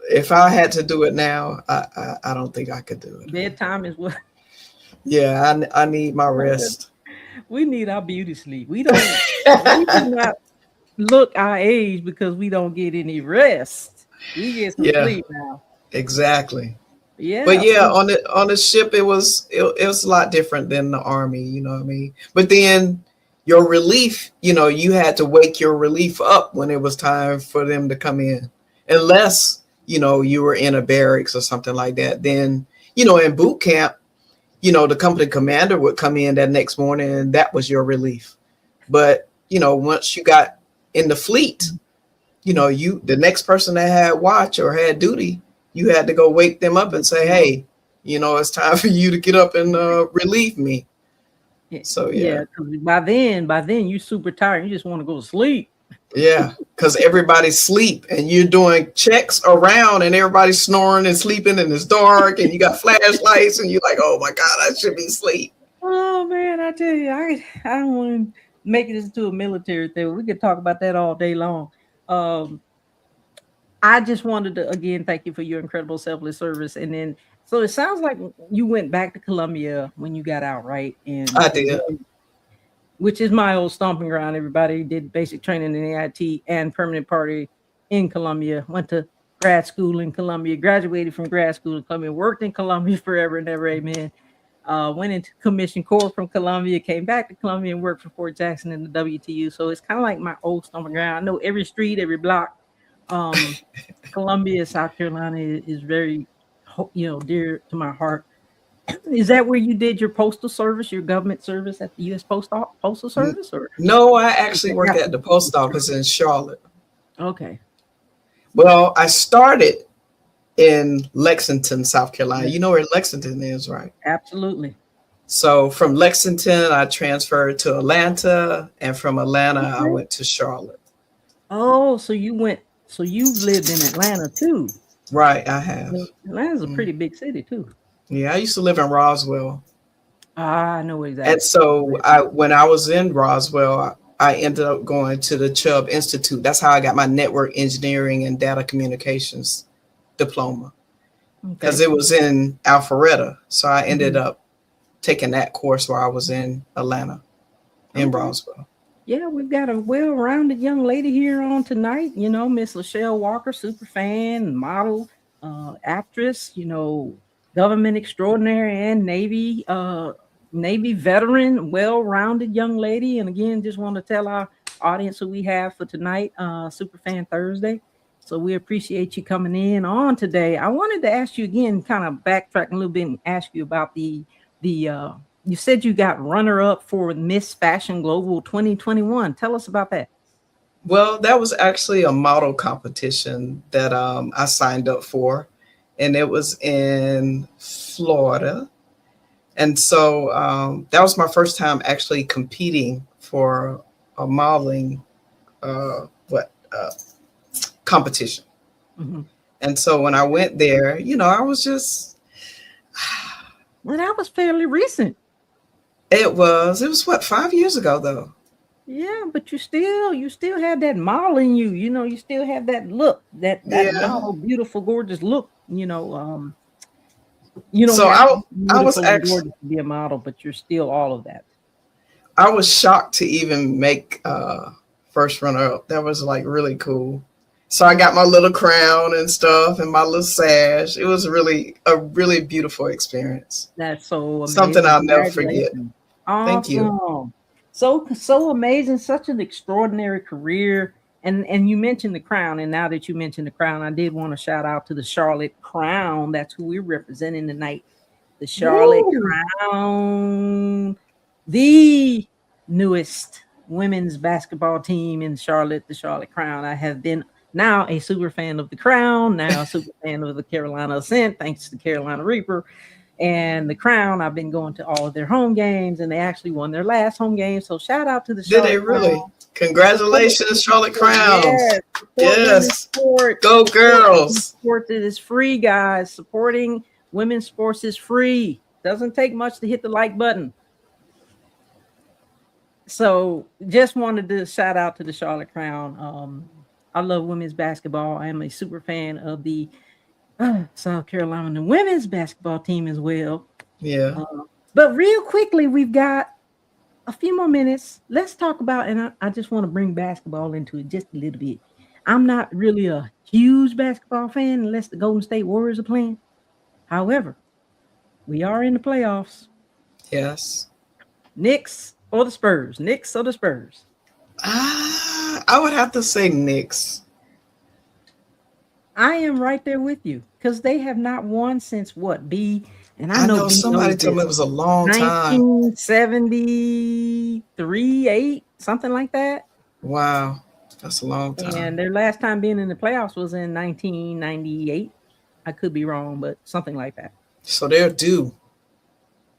S2: if I had to do it now, I don't think I could do it.
S1: Bedtime is what
S2: Yeah, I need my rest.
S1: we need our beauty sleep. We do not look our age because we don't get any rest. We get some
S2: Yeah,
S1: sleep now.
S2: exactly. But
S1: Yeah.
S2: yeah,
S1: So
S2: on the ship, it was a lot different than the army. You know what I mean? But then your relief, you had to wake your relief up when it was time for them to come in, unless you were in a barracks or something like that. Then in boot camp, the company commander would come in that next morning, and that was your relief. But once you got in the fleet, the next person that had watch or had duty, you had to go wake them up and say, hey, it's time for you to get up and relieve me. So
S1: yeah,
S2: yeah.
S1: because by then you super tired. You just want to go to sleep.
S2: Yeah, because everybody's sleep and you're doing checks around and everybody's snoring and sleeping and it's dark and you got flashlights and you're like, oh my God, I should be asleep.
S1: Oh man, I tell you, I don't want to make this into a military thing. We could talk about that all day long. Um, I just wanted to again thank you for your incredible selfless service, and then So it sounds like you went back to Columbia when you got out, right? And
S2: I did.
S1: which is my old stomping ground. Everybody did basic training in AIT and permanent party in Columbia. Went to grad school in Columbia. Graduated from grad school in Columbia. Worked in Columbia forever and ever. Amen. Went into Commission Corps from Columbia. Came back to Columbia and worked for Fort Jackson in the WTU. So it's kind of like my old stomping ground. I know every street, every block. Um, Columbia, South Carolina is very, dear to my heart. Is that where you did your postal service, your government service at the U.S. Postal
S2: N-
S1: Service, or
S2: No, I
S1: is
S2: actually
S1: that
S2: worked
S1: after
S2: at
S1: the
S2: the post
S1: postal
S2: office
S1: service?
S2: in Charlotte.
S1: Okay,
S2: Well, I started in Lexington, South Carolina.
S1: yeah,
S2: You know where Lexington is, right?
S1: absolutely.
S2: So from Lexington, I transferred to Atlanta, and from Atlanta, I
S1: Okay.
S2: went to Charlotte.
S1: Oh, so you've lived in Atlanta too.
S2: Right, I have.
S1: Well, Atlanta's a
S2: Mm.
S1: pretty big city too.
S2: Yeah, I used to live in Roswell.
S1: Ah, I know
S2: And
S1: exactly.
S2: so when I was in Roswell, I ended up going to the Chubb Institute. That's how I got my network engineering and data communications diploma because
S1: Okay.
S2: it was in Alpharetta. So I ended
S1: Mhm.
S2: up taking that course while I was in Atlanta, in
S1: Okay.
S2: Roswell.
S1: Yeah, we've got a well-rounded young lady here on tonight. Miss Lachelle Walker, super fan, model, actress. Government extraordinary and Navy veteran, well-rounded young lady. And again, just want to tell our audience who we have for tonight, Superfan Thursday. So we appreciate you coming in on today. I wanted to ask you again, kind of backtrack a little bit and ask you about the you said you got runner up for Miss Fashion Global 2021. Tell us about that.
S2: Well, that was actually a model competition that I signed up for, and it was in Florida. And so that was my first time actually competing for a modeling what competition.
S1: Mhm.
S2: And so when I went there, I was just
S1: Well, that was fairly recent.
S2: it was what, 5 years ago though.
S1: Yeah, but you still had that model in you. You still have that look, that
S2: Yeah.
S1: model, beautiful, gorgeous look. You don't
S2: So
S1: have to be
S2: I was
S1: beautiful and
S2: actually
S1: gorgeous to be a model, but you're still all of that.
S2: I was shocked to even make first runner up. That was like really cool. So I got my little crown and stuff and my little sash. It was really a really beautiful experience.
S1: That's so
S2: Something
S1: amazing.
S2: I'll never forget.
S1: Congratulations.
S2: Thank you.
S1: Awesome. So amazing, such an extraordinary career. And you mentioned the crown, and now that you mentioned the crown, I did want to shout out to the Charlotte Crown. That's who we're representing tonight. The Charlotte
S2: Woo!
S1: Crown, the newest women's basketball team in Charlotte, the Charlotte Crown. I have been now a super fan of the Crown, now a super fan of the Carolina Ascent, thanks to Carolina Reaper. And the Crown, I've been going to all of their home games, and they actually won their last home game. So shout out to the
S2: Did they
S1: Charlotte
S2: really?
S1: Crown. Support,
S2: Congratulations, Charlotte Crowns.
S1: yes, support women's
S2: Yes.
S1: sports.
S2: Go
S1: Support women's
S2: girls.
S1: sports. It is free, guys. Supporting women's sports is free. Doesn't take much to hit the like button. So just wanted to shout out to the Charlotte Crown. I love women's basketball. I am a super fan of the South Carolina women's basketball team as well.
S2: Yeah.
S1: Uh, but real quickly, we've got a few more minutes. Let's talk about, and I just want to bring basketball into it just a little bit. I'm not really a huge basketball fan unless the Golden State Warriors are playing. However, we are in the playoffs.
S2: Yes.
S1: Knicks or the Spurs? Knicks or the Spurs?
S2: I would have to say Knicks.
S1: I am right there with you because they have not won since what? B, and I
S2: I
S1: know
S2: know
S1: B
S2: somebody
S1: knows
S2: told me it
S1: this.
S2: was a long time.
S1: 1973, 8, something like that.
S2: Wow. That's a long
S1: And
S2: time.
S1: their last time being in the playoffs was in 1998. I could be wrong, but something like that.
S2: So they're due.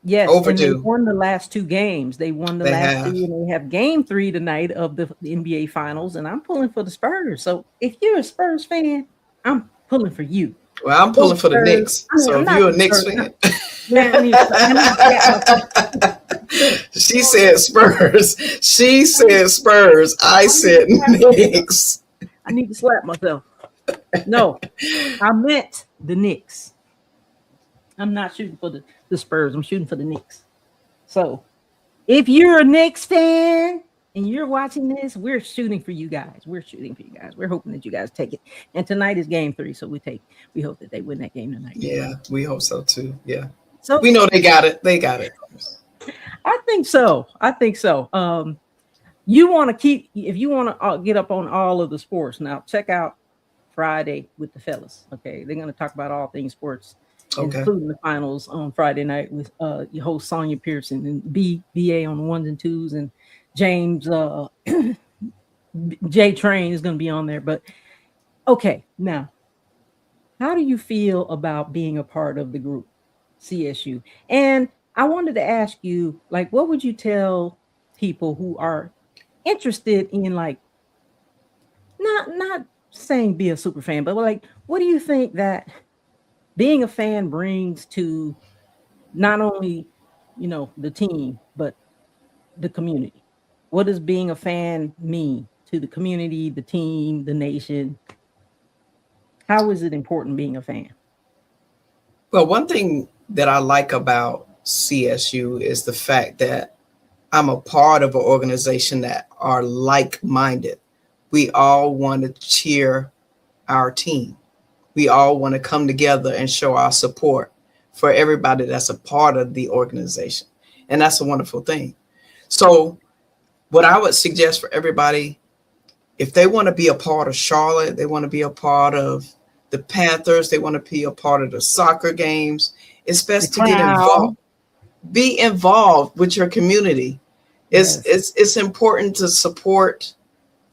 S1: Yes, and they
S2: Overdue.
S1: won the last two games. They won the
S2: They
S1: last two,
S2: have.
S1: and they have game three tonight of the NBA Finals. And I'm pulling for the Spurs. So if you're a Spurs fan, I'm pulling for you.
S2: Well, I'm
S1: Go
S2: pulling for the
S1: Spurs.
S2: Knicks.
S1: I mean,
S2: So
S1: I'm
S2: if
S1: not
S2: you're a
S1: the
S2: Knicks
S1: Spurs.
S2: fan,
S1: Man, I need to slap myself.
S2: she said Spurs. She said Spurs. I
S1: I need to
S2: said
S1: slap myself.
S2: Knicks.
S1: I need to slap myself. No, I meant the Knicks. I'm not shooting for the Spurs. I'm shooting for the Knicks. So if you're a Knicks fan and you're watching this, we're shooting for you guys. We're shooting for you guys. We're hoping that you guys take it. And tonight is game 3, so we hope that they win that game tonight.
S2: Yeah, we hope so too. Yeah.
S1: So
S2: We know they got it. They got it.
S1: I think so. I think so. You want to keep, if you want to get up on all of the sports, now check out Friday with the fellas. Okay, they're going to talk about all things sports,
S2: Okay.
S1: including the finals on Friday night with your host Sonia Pearson and BA on the ones and twos, and James J Train is going to be on there. But okay, now how do you feel about being a part of the group CSU? And I wanted to ask you, like, what would you tell people who are interested in, like, not saying be a super fan, but like, what do you think that being a fan brings to not only, the team, but the community? What does being a fan mean to the community, the team, the nation? How is it important being a fan?
S2: Well, one thing that I like about CSU is the fact that I'm a part of an organization that are like-minded. We all want to cheer our team. We all want to come together and show our support for everybody that's a part of the organization. And that's a wonderful thing. So what I would suggest for everybody, if they want to be a part of Charlotte, they want to be a part of the Panthers, they want to be a part of the soccer games, it's best to get involved. Be involved with your community. It's important to support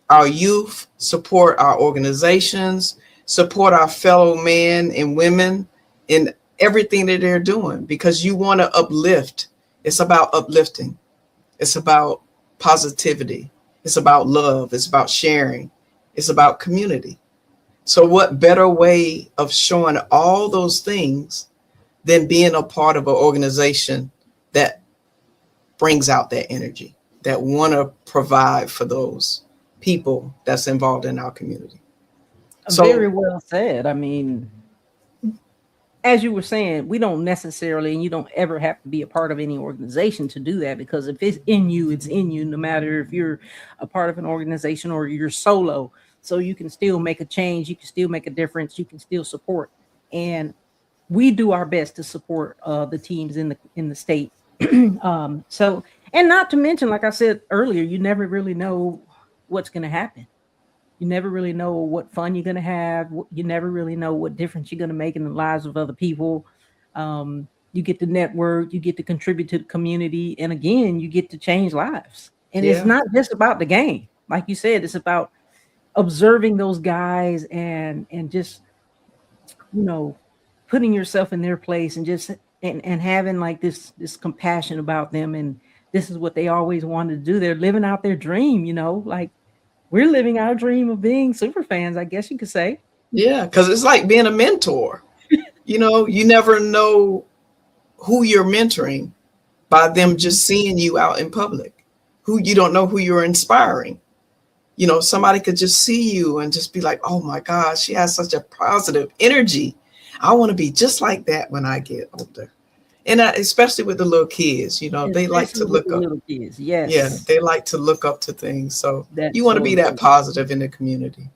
S2: our youth, support our organizations, support our fellow men and women in everything that they're doing, because you want to uplift. It's about uplifting. It's about positivity. It's about love. It's about sharing. It's about community. So what better way of showing all those things than being a part of an organization that brings out that energy, that want to provide for those people that's involved in our community. So,
S1: very well said. I mean, as you were saying, we don't necessarily, and you don't ever have to be a part of any organization to do that, because if it's in you, it's in you, no matter if you're a part of an organization or you're solo. So you can still make a change, you can still make a difference, you can still support. And we do our best to support the teams in the state. So, and not to mention, like I said earlier, you never really know what's going to happen. You never really know what fun you're going to have. You never really know what difference you're going to make in the lives of other people. You get to network, you get to contribute to the community, and again, you get to change lives. And it's not just about the game. Like you said, it's about observing those guys and just, putting yourself in their place and just and having like this compassion about them. And this is what they always wanted to do. They're living out their dream, like we're living our dream of being super fans, I guess you could say.
S2: Yeah, because it's like being a mentor. You never know who you're mentoring by them just seeing you out in public. You don't know who you're inspiring. Somebody could just see you and just be like, oh my gosh, she has such a positive energy. I want to be just like that when I get older. And especially with the little kids, they like to look up.
S1: Little kids, yes.
S2: Yeah, they like to look up to things. So you want to be that positive in the community.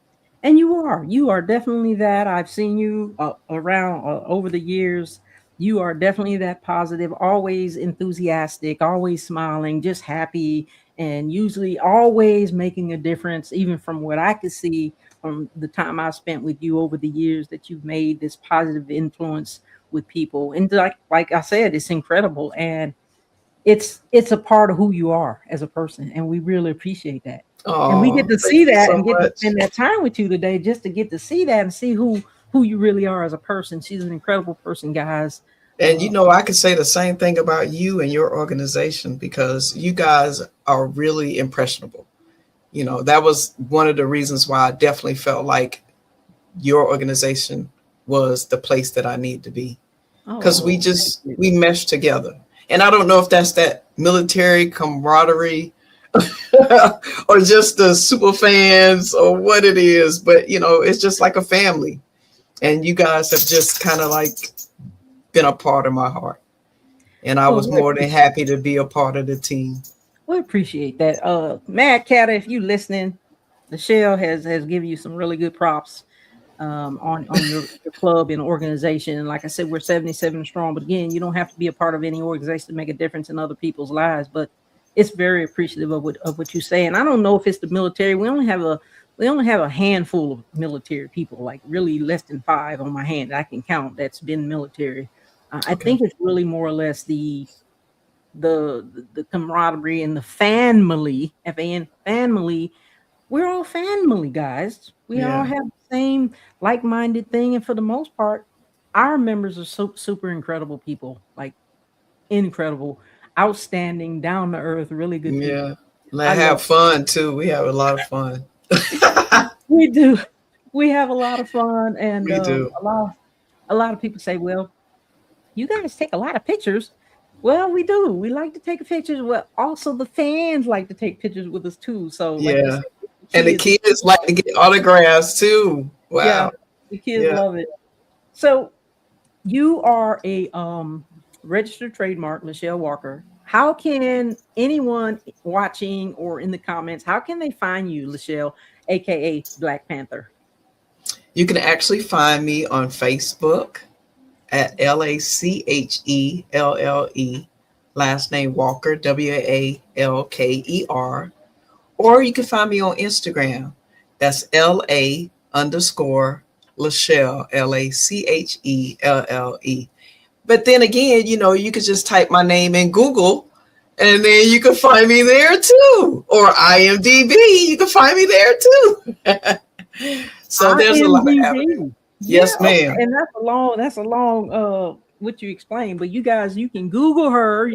S1: And you are definitely that. I've seen you around over the years. You are definitely that positive, always enthusiastic, always smiling, just happy, and usually always making a difference, even from what I could see from the time I spent with you over the years, that you've made this positive influence with people. And like I said, it's incredible. And it's a part of who you are as a person. And we really appreciate that. And we get to see that and get to spend that time with you today, just to get to see that and see who you really are as a person. She's an incredible person, guys.
S2: And I could say the same thing about you and your organization, because you guys are really impressionable. That was one of the reasons why I definitely felt like your organization was the place that I need to be, because we mesh together. And I don't know if that's that military camaraderie or just the super fans or what it is, but it's just like a family. And you guys have just kind of like been a part of my heart. And I
S1: Well,
S2: was more than happy to be a part of the team.
S1: we appreciate that. Mad Catter, if you listening, LaChelle has given you some really good props on your club and organization. And like I said, we're 77 strong. But again, you don't have to be a part of any organization to make a difference in other people's lives. But it's very appreciative of what you say. And I don't know if it's the military. We only have a handful of military people, like really less than 5 on my hand that I can count that's been military. I think it's really more or less the camaraderie and the family, FAN family. We're all family, guys. We all have the same like-minded thing, and for the most part, our members are super incredible people, like incredible, outstanding, down to earth, really good people.
S2: Yeah. And I
S1: I love
S2: have fun too. We have a lot of fun.
S1: we do. We have a lot of fun, and
S2: We do.
S1: a lot of people say, "Well, you guys take a lot of pictures." Well, we do. We like to take pictures. Well, also the fans like to take pictures with us too. So, like you
S2: Yeah.
S1: said,
S2: And the kids like to get autographs too. Wow.
S1: yeah, the kids love it. So, you are a registered trademark, LaChelle Walker. How can anyone watching or in the comments, how can they find you, LaChelle, aka Black Panther?
S2: You can actually find me on Facebook at LACHELLE, last name Walker, WALKER. Or you can find me on Instagram. That's LA_LaChelle, LACHELLE. But then again, you could just type my name in Google and then you can find me there too. Or IMDb, you can find me there too. So there's a lot of avenues. Yes, ma'am.
S1: Okay. And that's a long what you explained, but you guys, you can Google her.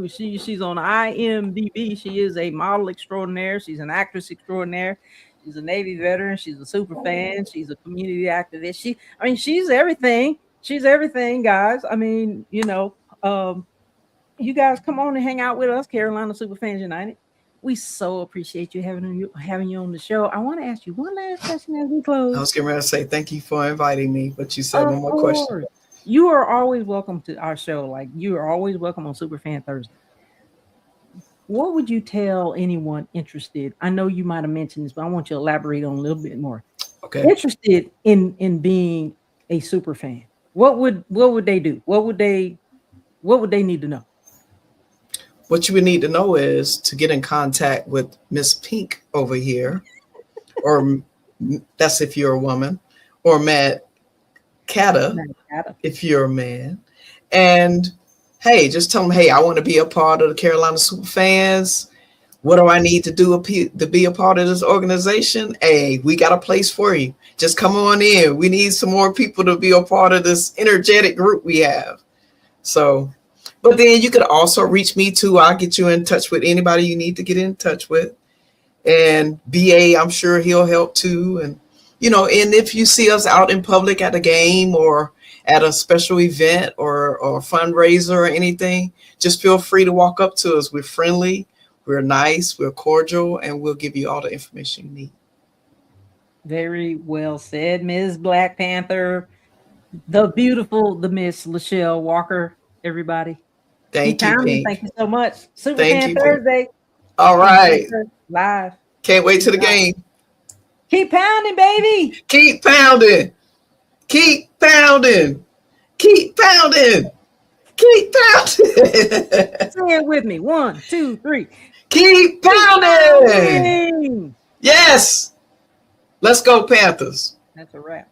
S1: She's on IMDb. She is a model extraordinaire. She's an actress extraordinaire. She's a Navy veteran. She's a super fan. She's a community activist. She's everything. She's everything, guys. You guys come on and hang out with us, Carolina Superfans United. We so appreciate you having you on the show. I want to ask you one last question as we close.
S2: I was getting ready to say thank you for inviting me, but you said one more question.
S1: You are always welcome to our show. Like, you are always welcome on Superfan Thursday. What would you tell anyone interested? I know you might have mentioned this, but I want you to elaborate on a little bit more.
S2: Okay.
S1: Interested in being a super fan. What would they do? What would they need to know?
S2: What you would need to know is to get in contact with Miss Pink over here, or that's if you're a woman, or Matt Catter if you're a man. And hey, just tell them, hey, I want to be a part of the Carolina Superfans. What do I need to do to be a part of this organization? Hey, we got a place for you. Just come on in. We need some more people to be a part of this energetic group we have. So, but then you could also reach me too. I'll get you in touch with anybody you need to get in touch with. And BA, I'm sure he'll help too. And, and if you see us out in public at a game or at a special event or a fundraiser or anything, just feel free to walk up to us. We're friendly, we're nice, we're cordial, and we'll give you all the information you need.
S1: Very well said, Ms. Black Panther, the Miss LaChelle Walker, everybody.
S2: Thank you, Pink.
S1: Thank you so much. Superfan Thursday.
S2: All right.
S1: Live.
S2: Can't wait to the game.
S1: Keep pounding, baby.
S2: Keep pounding. Keep pounding. Keep pounding. Keep pounding.
S1: Say it with me. 1, 2, 3.
S2: Keep pounding. Yes. Let's go, Panthers.
S1: That's a wrap.